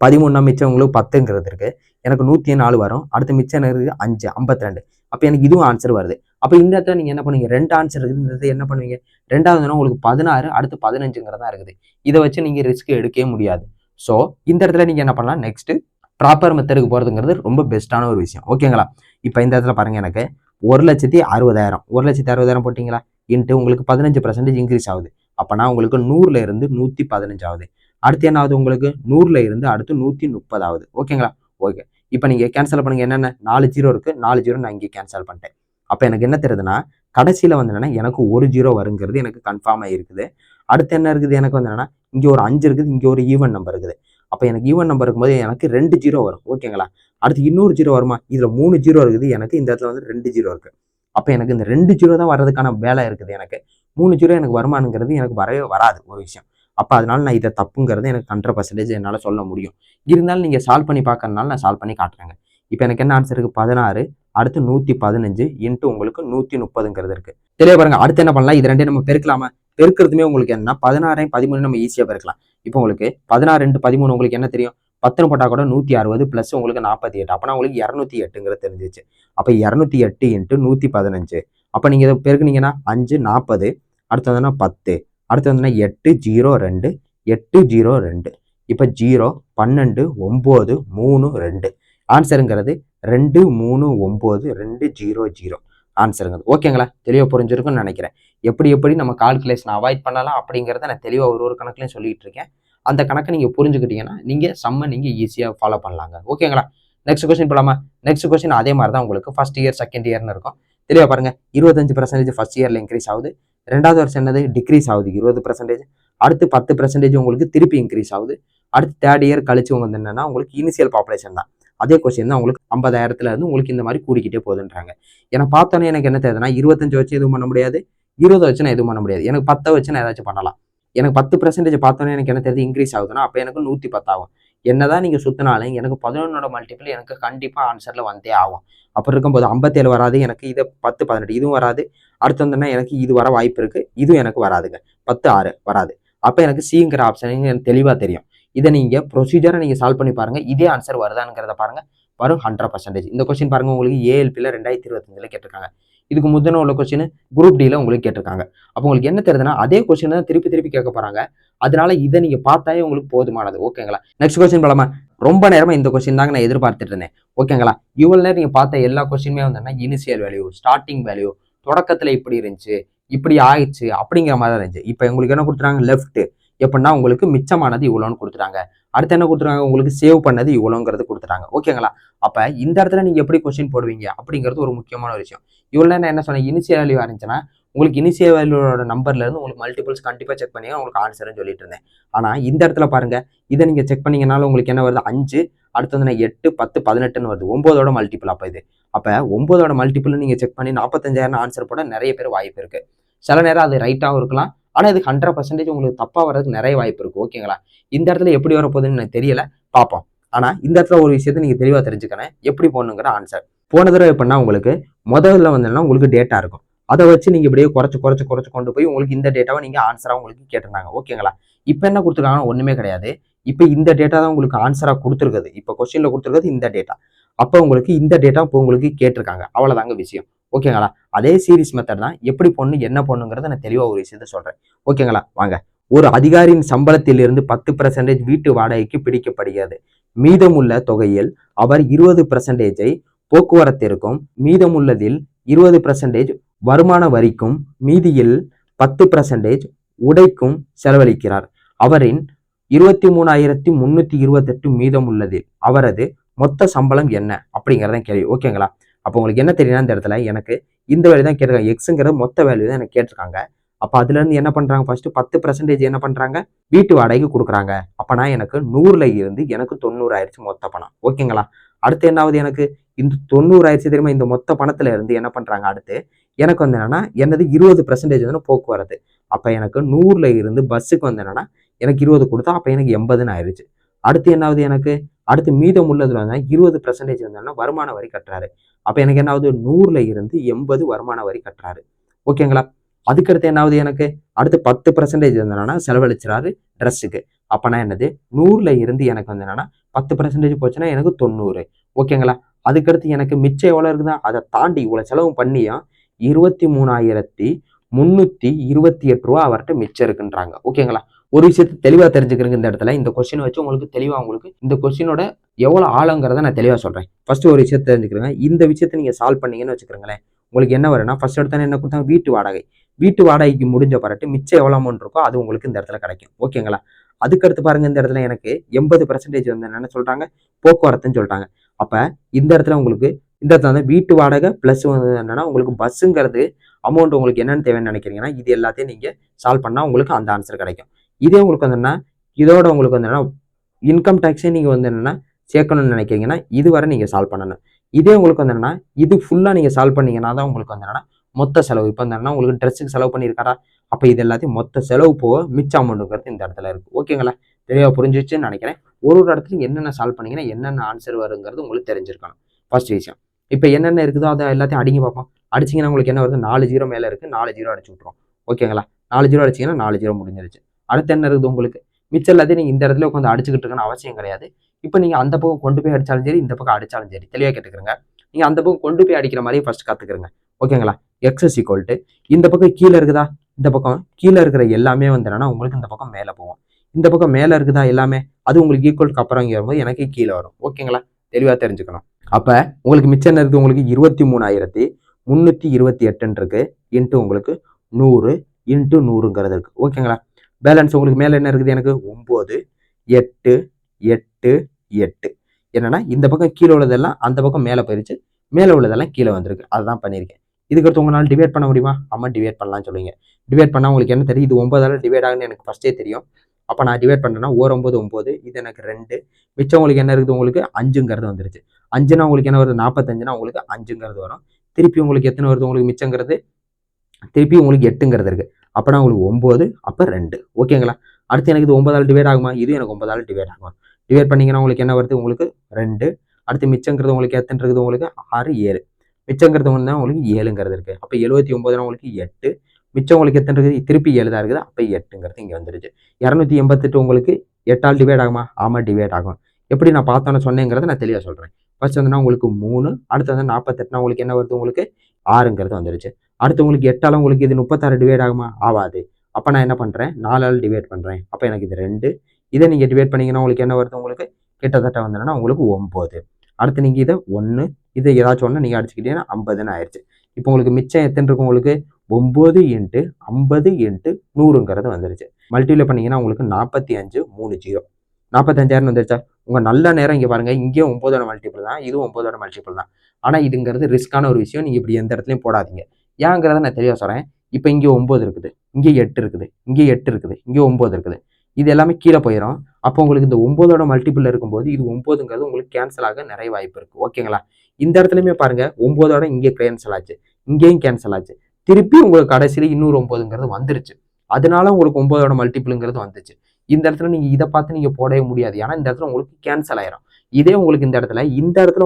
13 மிச்சம் உங்களுக்கு 10ங்கிறது இருக்கு. எனக்கு 104 வரும். அடுத்து மிச்சம் இருக்கு 5 52. அப்ப எனக்கு இதுவும் ஆன்சர் வருது. அப்ப இந்த இடத்துல நீங்க என்ன பண்ணுவீங்க? 2 ஆன்சர் இருக்குது. இந்த இடத்துல என்ன பண்ணுவீங்க? ரெண்டாவது உங்களுக்கு 16 அடுத்து 15ங்கிறதா இருக்குது. இதை வச்சு நீங்க ரிஸ்க் எடுக்கவே முடியாது. ஸோ இந்த இடத்துல நீங்க என்ன பண்ணலாம்? நெக்ஸ்ட் ப்ராப்பர் மெத்தடுக்கு போறதுங்கிறது ரொம்ப பெஸ்ட்டான ஒரு விஷயம். ஓகேங்களா? இப்ப இந்த இடத்துல பாருங்க, எனக்கு 1,60,000 1,60,000 போட்டீங்களா? இன்ட்டு உங்களுக்கு 15% இன்க்ரீஸ் ஆகுது. அப்பனா உங்களுக்கு 100ல இருந்து 115 ஆகுது. அடுத்து என்ன ஆகுது? உங்களுக்கு 100ல இருந்து அடுத்து 130 ஆகுது. ஓகேங்களா? ஓகே. இப்ப நீங்க கேன்சல் பண்ணுங்க. என்னென்ன 4 ஜீரோ இருக்கு, 4 ஜீரோ நான் இங்கே கேன்சல் பண்ணிட்டேன். அப்ப எனக்கு என்ன தெரியுதுன்னா, கடைசியில வந்து என்னன்னா எனக்கு 1 ஜீரோ வருங்கிறது எனக்கு கன்ஃபார்ம் ஆயிருக்குது. அடுத்து என்ன இருக்குது? எனக்கு வந்து என்னன்னா இங்க ஒரு 5 இருக்குது, இங்க ஒரு ஈவன் நம்பர் இருக்குது. அப்ப எனக்கு ஈவன் நம்பர் இருக்கும்போது எனக்கு 2 ஜீரோ வரும். ஓகேங்களா? அடுத்து இன்னொரு ஜீரோ வருமா? இதுல 3 ஜீரோ இருக்குது, எனக்கு இந்த இடத்துல வந்து 2 ஜீரோ இருக்கு. அப்ப எனக்கு இந்த 2 ஜீரோ தான் வர்றதுக்கான வேலை இருக்குது. எனக்கு 3 ஜீரோ எனக்கு வருமானங்கிறது எனக்கு வரவே வராது ஒரு விஷயம். அப்ப அதனால நான் இதை தப்புங்கிறது எனக்கு 100% என்னால சொல்ல முடியும். இருந்தாலும் நீங்க சால்வ் பண்ணி பார்க்கறதுனால நான் சால்வ் பண்ணி காட்டுறேங்க. இப்ப எனக்கு என்ன ஆன்சர் இருக்கு? 16 அடுத்து 115 இன்ட்டு உங்களுக்கு 130ங்கிறது இருக்கு. தெளிவா பாருங்க. அடுத்து என்ன பண்ணலாம்? இது ரெண்டையும் நம்ம பெருக்கலாமா? பெருக்கிறதுமே உங்களுக்கு என்ன, 16 13 நம்ம ஈஸியா பெருக்கலாம். இப்போ உங்களுக்கு 16 இன்ட்டு 13 உங்களுக்கு என்ன தெரியும்? 10 போட்டா கூட 160 பிளஸ் உங்களுக்கு 48. அப்பனா உங்களுக்கு 208ங்கிறது தெரிஞ்சிச்சு. அப்ப 208 இன்ட்டு 115. அப்ப நீங்க இதை பெருக்குனீங்கன்னா 5 40. அடுத்து வந்து 10. அடுத்து வந்து 8 0 2 8 0 2. இப்ப 0 12 9 3 2. ஆன்சருங்கிறது 2 3 9 2 0 0. ஆன்சருங்கிறது. ஓகேங்களா? தெளிவா புரிஞ்சிருக்கும்னு நினைக்கிறேன். எப்படி நம்ம கால்குலேஷன் அவாய்ட் பண்ணலாம் அப்படிங்கிறத நான் தெளிவா ஒரு கணக்குலையும் சொல்லிட்டு இருக்கேன். அந்த கணக்கை நீங்க புரிஞ்சுக்கிட்டீங்கன்னா நீங்க சம்ம நீங்க ஈஸியா ஃபாலோ பண்ணலாங்க. ஓகேங்களா? நெக்ஸ்ட் கொஸ்டின் போலாமா? நெக்ஸ்ட் கொஸ்டின் அதே மாதிரி தான் உங்களுக்கு ஃபர்ஸ்ட் இயர் செகண்ட் இயர்னு இருக்கும். தெளிவா பாருங்க. 25% ஃபர்ஸ்ட் இயர்ல இன்க்ரீஸ் ஆகுது. ரெண்டாவது வருஷம் என்னது? டிக்ரீஸ் ஆகுது 20%. அடுத்து 10% உங்களுக்கு திருப்பி இன்க்ரீஸ் ஆகுது. அடுத்து தேர்ட் இயர் கழிச்சு வந்து என்னன்னா உங்களுக்கு இனிஷியல் பாப்புலேஷன் தான். அதே கொஸ்டின் தான் உங்களுக்கு 50,000ல இருந்து உங்களுக்கு இந்த மாதிரி கூடிக்கிட்டே போகுதுன்றாங்க. ஏன்னா பார்த்தோன்னே எனக்கு என்ன தெரியுதுன்னா 25 வச்சு எதுவும் பண்ண முடியாது, 20 வச்சு நான் எதுவும் பண்ண முடியாது. எனக்கு 10 வச்சு நான் ஏதாச்சும் பண்ணலாம். எனக்கு 10% பார்த்தோன்னே எனக்கு என்ன தெரியுது? இன்க்ரீஸ் ஆகுதுன்னா அப்ப எனக்கு 110 ஆகும். என்னதான் நீங்க சுத்தினாலும் எனக்கு 11ஓட மல்டிபிள் எனக்கு கண்டிப்பா ஆன்சர்ல வந்தே ஆகும். அப்படி இருக்கும்போது 57 வராது, எனக்கு இதை 10 18 இதுவும் வராது. அடுத்து வந்துன்னா எனக்கு இது வர வாய்ப்பு இருக்கு, இதுவும் எனக்கு வராதுங்க. 10 6 வராது. அப்ப எனக்கு சிங்கிற ஆப்ஷன் எனக்கு தெளிவா தெரியும். இதை நீங்க ப்ரொசீஜரை நீங்க சால்வ் பண்ணி பாருங்க. இதே ஆன்சர் வருதாங்கிறத பாருங்க. வரும் 100%. இந்த கொஸ்டின் பாருங்க, உங்களுக்கு ஏஎல்பியில் 2025 கேட்டிருக்காங்க. இதுக்கு முந்தின உள்ள கொஸ்டின் குரூப் டில உங்களுக்கு கேட்டிருக்காங்க. அப்போ உங்களுக்கு என்ன தெரியுதுன்னா அதே கொஸ்டின் தான் திருப்பி கேட்க போறாங்க. அதனால இதை நீங்க பார்த்தாலே உங்களுக்கு போதுமானது. ஓகேங்களா? நெக்ஸ்ட் கொஸ்டின் போலாமா? ரொம்ப நேரமா இந்த கொஸ்டின் தாங்க நான் எதிர்பார்த்துட்டு இருந்தேன். ஓகேங்களா? இவ்வளவு நேரம் நீங்க பார்த்த எல்லா கொஸ்டினுமே வந்து இனிஷியல் வேல்யூ, ஸ்டார்டிங் வேல்யூ, தொடக்கத்துல இப்படி இருந்துச்சு, இப்படி ஆயிடுச்சு அப்படிங்கிற மாதிரி தான் இருந்துச்சு. இப்போ உங்களுக்கு என்ன கொடுத்துறாங்க? லெஃப்ட் எப்படின்னா உங்களுக்கு மிச்சமானது இவ்வளோன்னு கொடுத்துட்டாங்க. அடுத்து என்ன கொடுத்துருக்காங்க? உங்களுக்கு சேவ் பண்ணது இவ்வளோங்கிறது கொடுத்துட்டாங்க. ஓகேங்களா? அப்ப இந்த இடத்துல நீங்க எப்படி கொஸ்டின் போடுவீங்க அப்படிங்கிறது ஒரு முக்கியமான ஒரு விஷயம். இவ்வளவு நான் என்ன சொன்னேன்? இனிஷியல் வேல்யூ இருந்துச்சுன்னா உங்களுக்கு இனிஷியல் வேல்யூட நம்பர்ல இருந்து உங்களுக்கு மல்டிபிள்ஸ் கண்டிப்பா செக் பண்ணி உங்களுக்கு ஆன்சர்னு சொல்லிட்டு இருந்தேன். ஆனா இந்த இடத்துல பாருங்க, இதை நீங்க செக் பண்ணீங்கனாலும் உங்களுக்கு என்ன வருது? 5 அடுத்து வந்து 8 10 18ன்னு வருது. 9ஓட மல்டிபிள். அப்ப இது அப்ப 9ஓட மல்டிபிள் நீங்க செக் பண்ணி 45,000 ஆன்சர் போட நிறைய பேர் வாய்ப்பு இருக்கு. சில நேரம் அது ரைட்டாகவும் இருக்கலாம். ஆனா இது 100% உங்களுக்கு தப்பா வர்றதுக்கு நிறைய வாய்ப்பு இருக்கு. ஓகேங்களா? இந்த இடத்துல எப்படி வரப்போகுதுன்னு எனக்கு தெரியல, பார்ப்போம். ஆனா இந்த இடத்துல ஒரு விஷயத்த நீங்க தெளிவா தெரிஞ்சுக்கணும், எப்படி போடணுங்கிற ஆன்சர். போன தடவை எப்படின்னா உங்களுக்கு முதல்ல வந்து உங்களுக்கு டேட்டா இருக்கும், அதை வச்சு நீங்க இப்படியே குறைச்சு கொண்டு போய் உங்களுக்கு இந்த டேட்டாவை நீங்க ஆன்சரா உங்களுக்கு கேட்டிருந்தாங்க. ஓகேங்களா? இப்ப என்ன கொடுத்துருக்காங்க? ஒண்ணுமே கிடையாது. இப்ப இந்த டேட்டா தான் உங்களுக்கு ஆன்சரா கொடுத்துருக்குது. இப்ப கொஸ்டின்ல கொடுத்துருக்கிறது இந்த டேட்டா. அப்ப உங்களுக்கு இந்த டேட்டா இப்போ உங்களுக்கு கேட்டிருக்காங்க. அவ்வளவுதாங்க விஷயம். ஓகேங்களா? அதே சீரிஸ் மெத்தட் தான். எப்படி போடணும் என்ன போடணுங்கிறத நான் தெளிவா ஒரு விஷயத்த சொல்றேன். ஓகேங்களா? வாங்க. ஒரு அதிகாரியின் சம்பளத்தில் இருந்து 10% வீட்டு வாடகைக்கு பிடிக்கப்படுகிறது. மீதமுள்ள தொகையில் அவர் 20%ஐ போக்குவரத்திற்கும் மீதமுள்ளதில் 20% வருமான வரிக்கும் மீதியில் 10% உடைக்கும் செலவழிக்கிறார். அவரின் 23,328 மீதம் உள்ளதில் அவரது மொத்த சம்பளம் என்ன அப்படிங்கிறத கேள்வி. ஓகேங்களா? அப்போ உங்களுக்கு என்ன தெரியும்னா இந்த இடத்துல எனக்கு இந்த வேல்யூ தான் கேட்டிருக்காங்க. எக்ஸுங்கிற மொத்த வேல்யூ தான் எனக்கு கேட்டிருக்காங்க. அப்போ அதுல இருந்து என்ன பண்றாங்க, ஃபர்ஸ்ட் 10% என்ன பண்றாங்க, வீட்டு வாடகைக்கு கொடுக்குறாங்க. அப்பனா எனக்கு 100ல இருந்து எனக்கு 90 ஆயிடுச்சு மொத்த பணம். ஓகேங்களா? அடுத்து என்னாவது, எனக்கு இந்த 90 ஆயிடுச்சு தெரியுமா, இந்த மொத்த பணத்துல இருந்து என்ன பண்றாங்க, அடுத்து எனக்கு வந்து என்னன்னா என்னது 20% வந்து போக்குவரத்து. அப்ப எனக்கு 100ல இருந்து பஸ்ஸுக்கு வந்து என்னன்னா எனக்கு 20 கொடுத்தா அப்ப எனக்கு 80ன்னு ஆயிடுச்சு. அடுத்து என்னாவது, எனக்கு அடுத்து மீதம் உள்ளதுல வந்து 20% வந்து வருமான வரி கட்டுறாரு. அப்ப எனக்கு என்னாவது 100ல இருந்து 80 வருமான வரி கட்டுறாரு. ஓகேங்களா? அதுக்கடுத்து என்னாவது, எனக்கு அடுத்து 10% என்னன்னா செலவழிச்சாரு ட்ரெஸ்ஸுக்கு. அப்பனா என்னது 100ல இருந்து எனக்கு வந்து என்னன்னா 10% போச்சுன்னா எனக்கு 90. ஓகேங்களா? அதுக்கடுத்து எனக்கு மிச்சம் எவ்வளவு இருக்குதா, அதை தாண்டி இவ்வளவு செலவு பண்ணியும் 23,328 ரூபா அவர்கிட்ட மிச்சம் இருக்குன்றாங்க. ஓகேங்களா? ஒரு விஷயத்தை தெளிவா தெரிஞ்சுக்கிறீங்க இந்த இடத்துல. இந்த கொஸ்டின் வச்சு உங்களுக்கு தெளிவா உங்களுக்கு இந்த கொஸ்டினோட எவ்வளவு ஆழங்கிறத நான் தெளிவா சொல்றேன். ஃபர்ஸ்ட் ஒரு விஷயத்தை தெரிஞ்சுக்கிறேங்க. இந்த விஷயத்தை நீங்க சால்வ் பண்ணீங்கன்னு வச்சுக்கிறீங்களேன், உங்களுக்கு என்ன வரும்னா ஃபர்ஸ்ட் எடுத்தானே என்ன கொடுத்தாங்க, வீட்டு வாடகை. வீட்டு வாடகைக்கு முடிஞ்ச பிறகு மிச்சம் எவ்வளவு அமௌண்ட் இருக்கோ அது உங்களுக்கு இந்த இடத்துல கிடைக்கும். ஓகேங்களா? அதுக்கடுத்து பாருங்க, இந்த இடத்துல எனக்கு 80% வந்து என்னன்னு சொல்றாங்க, போக்குவரத்துன்னு சொல்லிட்டாங்க. அப்ப இந்த இடத்துல உங்களுக்கு இந்த இடத்துல வந்து வீட்டு வாடகை பிளஸ் வந்து என்னன்னா உங்களுக்கு பஸ்ஸுங்கிறது அமௌண்ட் உங்களுக்கு என்னன்னு தேவைன்னு நினைக்கிறீங்கன்னா இது எல்லாத்தையும் நீங்க சால்வ் பண்ணா உங்களுக்கு அந்த ஆன்சர் கிடைக்கும். இதே உங்களுக்கு வந்து என்னன்னா இதோட உங்களுக்கு வந்து என்னன்னா இன்கம் டேக்ஸே நீங்க வந்து என்னன்னா சேர்க்கணும்னு நினைக்கிறீங்கன்னா இது வரை நீங்க சால்வ் பண்ணணும். இதே உங்களுக்கு வந்து என்னன்னா இது ஃபுல்லா நீங்க சால்வ் பண்ணீங்கன்னா தான் உங்களுக்கு வந்து என்னன்னா மொத்த செலவு. இப்போ வந்து உங்களுக்கு ட்ரெஸ்ஸுக்கு செலவு பண்ணியிருக்காரா, அப்ப இது எல்லாத்தையும் மொத்த செலவு போக மிச்ச அமௌண்ட்டுங்கிறது இந்த இடத்துல இருக்கு. ஓகேங்களா? தெளிவா புரிஞ்சிச்சுன்னு நினைக்கிறேன். ஒரு இடத்துல என்னென்ன சால்வ் பண்ணீங்கன்னா என்னென்ன ஆன்சர் வருங்கிறது உங்களுக்கு தெரிஞ்சிருக்கணும். ஃபர்ஸ்ட் விஷயம். இப்போ என்னென்ன இருக்குதோ அதை எல்லாத்தையும் அடிங்க பார்ப்போம். அடிச்சிங்கன்னா உங்களுக்கு என்ன வருது, 4 0 மேலே இருக்கு, 4 0 அடிச்சு விட்ருவோம். ஓகேங்களா? 4 0 அடிச்சிங்கன்னா 4 0 முடிஞ்சிருச்சு. அடுத்து என்ன இருக்குது உங்களுக்கு, மிச்சம் எல்லாத்தையும் நீங்கள் இந்த இடத்துல உட்காந்து அடிச்சுக்கிட்டு இருக்கணும்னு அவசியம் கிடையாது. இப்போ நீங்கள் அந்த பக்கம் கொண்டு போய் அடிச்சாலும் சரி, இந்த பக்கம் அடிச்சாலும் சரி, தெளிவாக கேட்டுக்கிறங்க. நீங்கள் அந்த பக்கம் கொண்டு போய் அடிக்கிற மாதிரி ஃபர்ஸ்ட் கற்றுக்குறங்க. ஓகேங்களா? எக்ஸஸ் ஈக்குவல் டு இந்த பக்கம் கீழே இருக்குதா, இந்த பக்கம் கீழே இருக்கிற எல்லாமே வந்து என்னன்னா உங்களுக்கு இந்த பக்கம் மேலே போகும். இந்த பக்கம் மேலே இருக்குதா எல்லாமே, அது உங்களுக்கு ஈக்குவலுக்கு அப்புறம் இங்கே வரும்போது எனக்கு கீழே வரும். ஓகேங்களா? தெளிவாக தெரிஞ்சுக்கணும். அப்ப உங்களுக்கு மிச்சம் என்ன இருக்கு, உங்களுக்கு 23,328 இருக்கு இன்ட்டு உங்களுக்கு 100 இன்ட்டு 100ங்கிறது இருக்கு. ஓகேங்களா? பேலன்ஸ் உங்களுக்கு மேல என்ன இருக்குது, எனக்கு 9 8 8 8. என்னன்னா இந்த பக்கம் கீழே உள்ளதெல்லாம் அந்த பக்கம் மேலே போயிருச்சு, மேலே உள்ளதெல்லாம் கீழே வந்திருக்கு. அதுதான் பண்ணியிருக்கேன். இதுக்கடுத்து உங்களால் டிவைட் பண்ண முடியுமா, அம்மா டிவைட் பண்ணலாம்னு சொல்லுவீங்க. டிவைட் பண்ணா உங்களுக்கு என்ன தெரியும், இது 9ஆல டிவைட் ஆகுன்னு எனக்கு ஃபர்ஸ்டே தெரியும். அப்போ நான் டிவைட் பண்ணேன்னா 9 9, இது எனக்கு 2, மிச்சம் உங்களுக்கு என்ன இருக்குது, உங்களுக்கு 5ங்கிறது வந்துருச்சு. 5னா உங்களுக்கு என்ன வருது, 45னா உங்களுக்கு 5ங்கிறது வரும். திருப்பி உங்களுக்கு எத்தனை வருது, உங்களுக்கு மிச்சங்கிறது திருப்பி உங்களுக்கு 8ங்கிறது இருக்கு. அப்பனா உங்களுக்கு 9, அப்போ 2. ஓகேங்களா? அடுத்து எனக்கு இது 9ஆல் டிவைட் ஆகுமா, இது எனக்கு 9ஆல் டிவைட் ஆகுமா. டிவைட் பண்ணீங்கன்னா உங்களுக்கு என்ன வருது, உங்களுக்கு 2. அடுத்து மிச்சங்கிறது உங்களுக்கு எத்தனை இருக்குது, உங்களுக்கு 6 7. மிச்சங்கிறது வந்து உங்களுக்கு 7ங்கிறது இருக்கு. அப்போ 79னா உங்களுக்கு 8, மிச்சம் உங்களுக்கு எத்தனை இருக்குது, திருப்பி 7 தான் இருக்குது. அப்போ 8ங்கிறது இங்கே வந்துருச்சு. 288 உங்களுக்கு 8ஆல் டிவைட் ஆகுமா, ஆமா டிவைட் ஆகும். எப்படி நான் பார்த்தோன்னு சொன்னேங்கிறத நான் தெளிவாக சொல்றேன். ஃபர்ஸ்ட் வந்துன்னா உங்களுக்கு 3, அடுத்து வந்து 48னா உங்களுக்கு என்ன வருது, உங்களுக்கு 6ங்கிறது வந்துருச்சு. அடுத்து உங்களுக்கு 8ஆல உங்களுக்கு இது 36 டிவைட் ஆகுமா, ஆகாது. அப்போ நான் என்ன பண்றேன், 4ஆல் டிவைட் பண்றேன். அப்போ எனக்கு இது 2. இதை நீங்க டிவைட் பண்ணீங்கன்னா உங்களுக்கு என்ன வருது, உங்களுக்கு கிட்டத்தட்ட வந்துன்னா உங்களுக்கு 9. அடுத்து நீங்க இதை 1, இதை ஏதாச்சும் ஒன்று நீங்க அடிச்சுக்கிட்டீங்கன்னா 50ன்னு ஆயிடுச்சு. இப்போ உங்களுக்கு மிச்சம் எத்தனை இருக்கும், உங்களுக்கு 9 இன்ட்டு 50 இன்ட்டு 100ங்கிறது வந்துருச்சு. மல்டிப்ளை பண்ணீங்கன்னா உங்களுக்கு 45 3 0 45,000 வந்துருச்சா. உங்க நல்ல நேரம் இங்க பாருங்க, இங்கேயும் 9ஓட மல்டிபிள் தான், இதுவும் 9ஓட மல்டிபிள் தான். ஆனா இதுங்கிறது ரிஸ்கான ஒரு விஷயம், நீங்க இப்படி எந்த இடத்துலையும் போடாதீங்க. ஏங்கிறத நான் தெளிவா சொல்றேன். இப்போ இங்கே 9 இருக்குது, இங்கே 8 இருக்குது, இங்கே 8 இருக்குது, இங்கே 9 இருக்குது. இது எல்லாமே கீழே போயிடும். அப்போ உங்களுக்கு இந்த 9ஓட மல்டிபிள் இருக்கும்போது இது 9ங்கிறது உங்களுக்கு கேன்சல் ஆக நிறைய வாய்ப்பு இருக்கு. ஓகேங்களா? இந்த இடத்துலையுமே பாருங்க 9ஓட இங்கே கேன்சல் ஆச்சு, இங்கேயும் கேன்சல் ஆச்சு. திருப்பி உங்களுக்கு கடைசியில் இன்னொரு 9ங்கிறது வந்துருச்சு. அதனால உங்களுக்கு 9ஓட மல்டிபிள்ங்கிறது வந்துச்சு. இந்த இடத்துல நீங்க இதை பார்த்து நீங்க போடவே முடியாது. ஏன்னா இந்த இடத்துல உங்களுக்கு கேன்சல் ஆயிரும். இதே உங்களுக்கு இந்த இடத்துல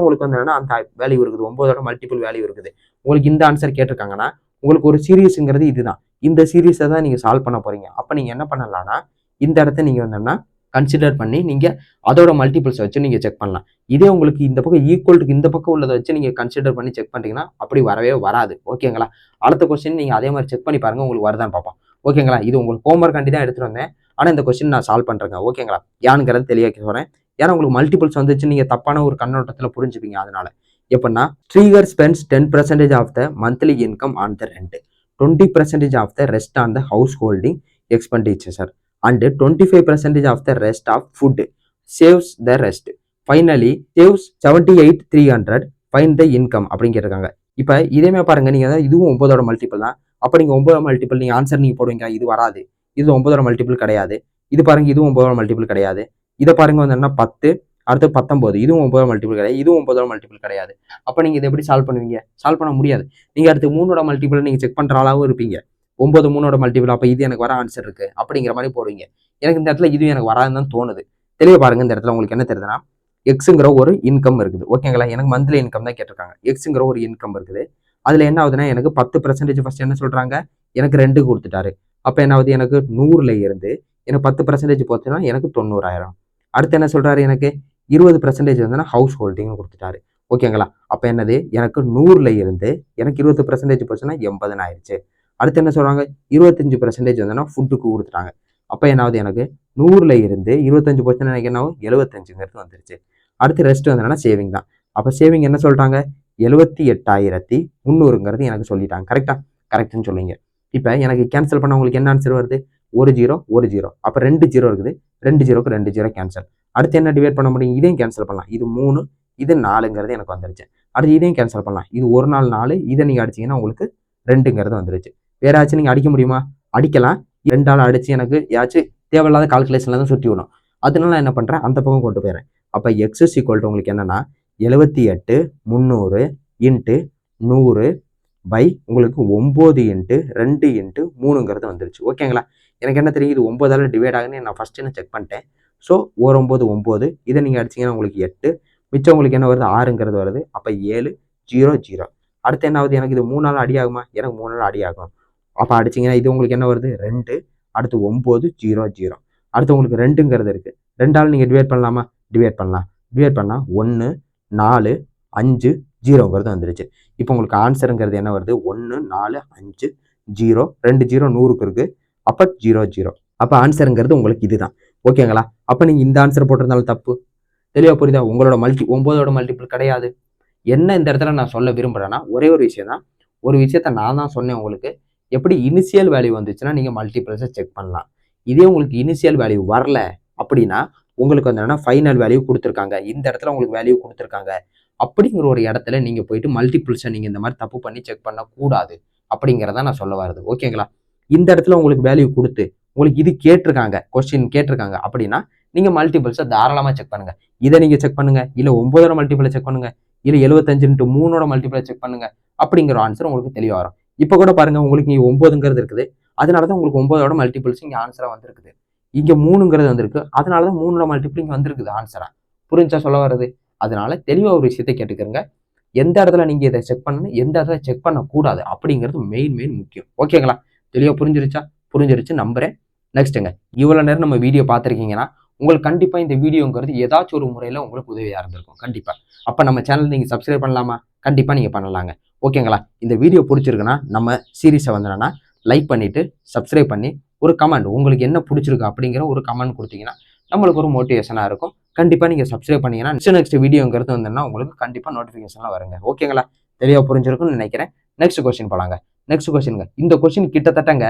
உங்களுக்கு வந்து என்னன்னா அந்த வேல்யூ இருக்குது, 9ஓட மல்டிபிள் வேல்யூ இருக்குது. உங்களுக்கு இந்த ஆன்சர் கேட்டிருக்காங்கன்னா உங்களுக்கு ஒரு சீரியஸ்ங்கிறது இதுதான். இந்த சீரீஸை தான் நீங்க சால்வ் பண்ண போறீங்க. அப்ப நீங்க என்ன பண்ணலாம்னா இந்த இடத்த நீங்க வந்து கன்சிடர் பண்ணி நீங்க அதோட மல்டிபிள்ஸ் வச்சு நீங்க செக் பண்ணலாம். இதே உங்களுக்கு இந்த பக்கம் ஈக்குவலுக்கு இந்த பக்கம் உள்ளதை வச்சு நீங்க கன்சிடர் பண்ணி செக் பண்ணிட்டீங்கன்னா அப்படி வரவே வராது. ஓகேங்களா? அடுத்த கொஸ்டின் நீங்க அதே மாதிரி செக் பண்ணி பாருங்க, உங்களுக்கு வருதான்னு பார்ப்போம். ஓகேங்களா? இது உங்களுக்கு ஹோம்ஒர்க் கண்டி தான் எடுத்துட்டு வந்தேன். ஆனா இந்த கொஸ்டின் நான் சால்வ் பண்றேங்க. ஓகேங்களா? யானுங்கிறது தெளிவாக்கி சொல்றேன். ஏன்னா உங்களுக்கு மல்டிபிள்ஸ் வந்துச்சு, நீங்க தப்பான ஒரு கண்ணோட்டத்துல புரிஞ்சுப்பீங்க. அதனால எப்படின்னா Trigar spends 10% of the monthly income on the rent, 20% of the rest on the house holding expenditure and 25% of the rest of food, saves the rest, finally saves 78,300, find the income அப்படின்னு கேட்டிருக்காங்க. இப்போ இதேமே பாருங்க, நீங்க இதுவும் 9ஓட multiple தான். அப்போ நீங்க 9 multiple நீங்க ஆன்சர் நீங்க போடுவீங்க, இது வராது. இது 9ஓட மல்டிபிள் கிடையாது. இது பாருங்க, இதுவும் 9ஓட மல்டிபிள் கிடையாது. இதை பாருங்க வந்து என்ன 10, அடுத்து 19, இதுவும் 9ஓட மல்டிபிள் கிடையாது, இதுவும் 9ஓட மல்டிபிள் கிடையாது. அப்போ நீங்க இதை எப்படி சால்வ் பண்ணுவீங்க? சால்வ் பண்ண முடியாது. நீங்க அடுத்து 3ஓட மல்டிபிள் நீங்க செக் பண்ற ஆளாவும் இருப்பீங்க. 9 3ஓட மல்டிபிள், அப்போ இது எனக்கு வர ஆன்சர் இருக்கு அப்படிங்கிற மாதிரி போடுவீங்க. எனக்கு இந்த இடத்துல இது எனக்கு வராதுன்னு தான் தோணுது. தெளிவா பாருங்க, இந்த இடத்துல உங்களுக்கு என்ன தெரியுதுன்னா எக்ஸுங்கிற ஒரு இன்கம் இருக்குது. ஓகேங்களா? எனக்கு மந்த்லி இன்கம் தான் கேட்டிருக்காங்க. எக்ஸுங்கிற ஒரு இன்கம் இருக்குது. அதுல என்ன ஆகுதுன்னா எனக்கு 10% ஃபர்ஸ்ட் என்ன சொல்றாங்க, எனக்கு 2 கொடுத்துட்டாரு. அப்ப என்ன ஆகுது, எனக்கு 100ல இருந்து எனக்கு 10% போச்சுன்னா எனக்கு 90,000. அடுத்து என்ன சொல்றாரு, எனக்கு 20% வந்து ஹவுஸ் ஹோல்டிங் கொடுத்துட்டாரு. ஓகேங்களா? அப்ப என்னது, எனக்கு 100ல இருந்து எனக்கு 20% போச்சுன்னா 80 ஆயிடுச்சு. அடுத்து என்ன சொல்றாங்க, 25% வந்து ஃபுட்டுக்கு கொடுத்துட்டாங்க. அப்ப என்ன ஆகுது, எனக்கு 100ல இருந்து 25 போச்சுன்னா எனக்கு என்ன ஆகும், 75ங்கிறது வந்துருச்சு. அடுத்து ரெஸ்ட் வந்து சேவிங் தான். அப்ப சேவிங் என்ன சொல்றாங்க, 78,300ங்கிறது எனக்கு சொல்லிட்டாங்க. கரெக்டா? கரெக்ட்னு சொல்லுவீங்க. இப்போ எனக்கு கேன்சல் பண்ண உங்களுக்கு என்ன ஆன்சர் வருது, 1 0 1 0. அப்போ 2 0 இருக்குது, 2 0க்கு 2 0 கேன்சல். அடுத்து என்ன டிவைட் பண்ண முடியும், இதையும் கேன்சல் பண்ணலாம். இது 3, இது 4ங்கிறது எனக்கு வந்துருச்சு. அடுத்து இதையும் கேன்சல் பண்ணலாம். இது 1 நாள் 4, இதை நீங்க அடிச்சீங்கன்னா உங்களுக்கு 2ங்கிறது வந்துருச்சு. வேற ஆச்சு நீங்க அடிக்க முடியுமா? அடிக்கலாம். 2 ஆள் அடிச்சு எனக்கு ஏதாச்சும் தேவையில்லாத கால்குலேஷன்ல தான் சுற்றி விடும். அதனால நான் என்ன பண்றேன், அந்த பக்கம் கொண்டு போயிடுறேன். அப்போ எக்ஸ் இஸ் ஈக்குவல் டு உங்களுக்கு என்னன்னா 78,300 இன்ட்டு 100 பை உங்களுக்கு 9 இன்ட்டு 2 இன்ட்டு 3ங்கிறது வந்துருச்சு. ஓகேங்களா? எனக்கு என்ன தெரியும், இது 9ஆல் டிவைட் ஆகுன்னு நான் ஃபர்ஸ்ட் என்ன செக் பண்ணிட்டேன். ஸோ 9 9, இதை நீங்கள் அடிச்சிங்கன்னா உங்களுக்கு 8, மிச்சம் உங்களுக்கு என்ன வருது, 6ங்கிறது வருது. அப்போ 7 0 0. அடுத்து என்ன ஆகுது, எனக்கு இது 3 நாள் அடி ஆகுமா, எனக்கு 3 நாள் அடி ஆகும். அப்போ அடிச்சிங்கன்னா இது உங்களுக்கு என்ன வருது, 2, அடுத்து 9 0 0. அடுத்து உங்களுக்கு 2ங்கிறது இருக்கு. 2ஆல் நீங்கள் டிவைட் பண்ணலாமா, டிவைட் பண்ணலாம். டிவைட் பண்ணால் 1 4 5 0ங்கிறது வந்துருச்சு. இப்போ உங்களுக்கு ஆன்சருங்கிறது என்ன வருது, 1 4 5 0, 2 0 100க்கு இருக்கு. அப்போ 0 0. அப்போ ஆன்சருங்கிறது உங்களுக்கு இதுதான். ஓகேங்களா? அப்போ நீங்கள் இந்த ஆன்சர் போட்டிருந்தாலும் தப்பு. தெளிவாக புரியுதா? உங்களோட 9ஓட மல்டிபிள் கிடையாது. என்ன இந்த இடத்துல நான் சொல்ல விரும்புகிறேன்னா ஒரே ஒரு விஷயம் தான். ஒரு விஷயத்த நான் தான் சொன்னேன் உங்களுக்கு. எப்படி இனிஷியல் வேல்யூ வந்துச்சுன்னா நீங்கள் மல்டிபிள்ஸை செக் பண்ணலாம். இதே உங்களுக்கு இனிஷியல் வேல்யூ வரல அப்படின்னா உங்களுக்கு வந்து என்னன்னா ஃபைனல் வேல்யூ கொடுத்துருக்காங்க, இந்த இடத்துல உங்களுக்கு வேல்யூ கொடுத்துருக்காங்க அப்படிங்கிற ஒரு இடத்துல நீங்க போயிட்டு மல்டிபிள்ஸை நீங்க இந்த மாதிரி தப்பு பண்ணி செக் பண்ணக்கூடாது அப்படிங்கிறத நான் சொல்ல வருது. ஓகேங்களா? இந்த இடத்துல உங்களுக்கு வேல்யூ கொடுத்து உங்களுக்கு இது கேட்டிருக்காங்க, கொஸ்டின் கேட்டிருக்காங்க அப்படின்னா நீங்க மல்டிபிள்ஸை தாராளமா செக் பண்ணுங்க. இதை நீங்க செக் பண்ணுங்க, இல்ல 9ஓட மல்டிபிளை செக் பண்ணுங்க, இல்ல 75 × 3ஓட மல்டிபிளை செக் பண்ணுங்க. அப்படிங்கிற ஆன்சர் உங்களுக்கு தெளிவா வரும். இப்ப கூட பாருங்க, உங்களுக்கு இங்க 9ங்கிறது இருக்குது, அதனாலதான் உங்களுக்கு 9ஓட மல்டிபிள்ஸ் இங்க ஆன்சரா வந்திருக்குது. இங்க 3ங்கிறது வந்திருக்கு, அதனாலதான் 3ஓட மல்டிபிள் இங்க வந்திருக்குது ஆன்சரா. புரிஞ்சா சொல்ல வர்றது? அதனால தெளிவா ஒரு விஷயத்தை கேட்டுக்கிறங்க. எந்த இடத்துல நீங்க இதை செக் பண்ணணும், எந்த இடத்துல செக் பண்ணக்கூடாது அப்படிங்கிறது மெயின் முக்கியம். ஓகேங்களா? தெளிவா புரிஞ்சிருச்சா? புரிஞ்சிருச்சு நம்புறேன். நெக்ஸ்ட்டுங்க, இவ்வளவு நேரம் நம்ம வீடியோ பார்த்துருக்கீங்கன்னா உங்களுக்கு கண்டிப்பா இந்த வீடியோங்கிறது ஏதாச்சும் ஒரு முறையில உங்களுக்கு உதவியா இருந்திருக்கும் கண்டிப்பா. அப்ப நம்ம சேனல் நீங்க சப்ஸ்கிரைப் பண்ணலாமா? கண்டிப்பா நீங்க பண்ணலாங்க. ஓகேங்களா? இந்த வீடியோ பிடிச்சிருக்குன்னா நம்ம சீரீஸை வந்து லைக் பண்ணிட்டு சப்ஸ்கிரைப் பண்ணி ஒரு கமெண்ட், உங்களுக்கு என்ன பிடிச்சிருக்கு அப்படிங்கிற ஒரு கமெண்ட் கொடுத்தீங்கன்னா நம்மளுக்கு ஒரு மோட்டிவேஷனா இருக்கும். கண்டிப்பா நீங்க சப்ஸ்கிரைப் பண்ணீங்கன்னா நெக்ஸ்ட் வீடியோங்கிறது வந்துன்னா உங்களுக்கு கண்டிப்பா நோட்டிபிகேஷன்லாம் வருங்க. ஓகேங்களா? தெளிவா புரிஞ்சிருக்கும்னு நினைக்கிறேன். நெக்ஸ்ட் கொஸ்டின் போலாங்க. நெக்ஸ்ட் கொஸ்டின்ங்க, இந்த கொஸ்டின் கிட்டத்தட்டங்க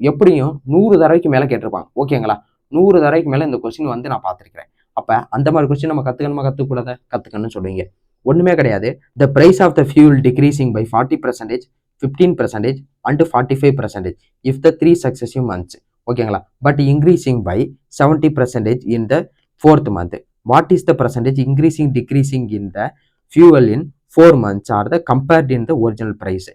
எப்படியும் 100 தடவைக்கு மேல கேட்டிருப்பாங்க. ஓகேங்களா? 100 தடவைக்கு மேல இந்த கொஸ்டின் வந்து நான் பார்த்திருக்கிறேன். அப்ப அந்த மாதிரி கொஸ்டின் நம்ம கத்துக்கணுமா கத்துக்கூடாத? கத்துக்கணும்னு சொல்லுவீங்க. ஒண்ணுமே கிடையாது. The price of the fuel decreasing by 40%, 15% and 45% if the 3 successive months. ஓகேங்களா? But increasing by 70% in the 4th month. What is the percentage increasing decreasing in the fuel in 4 months or the compared in the original price?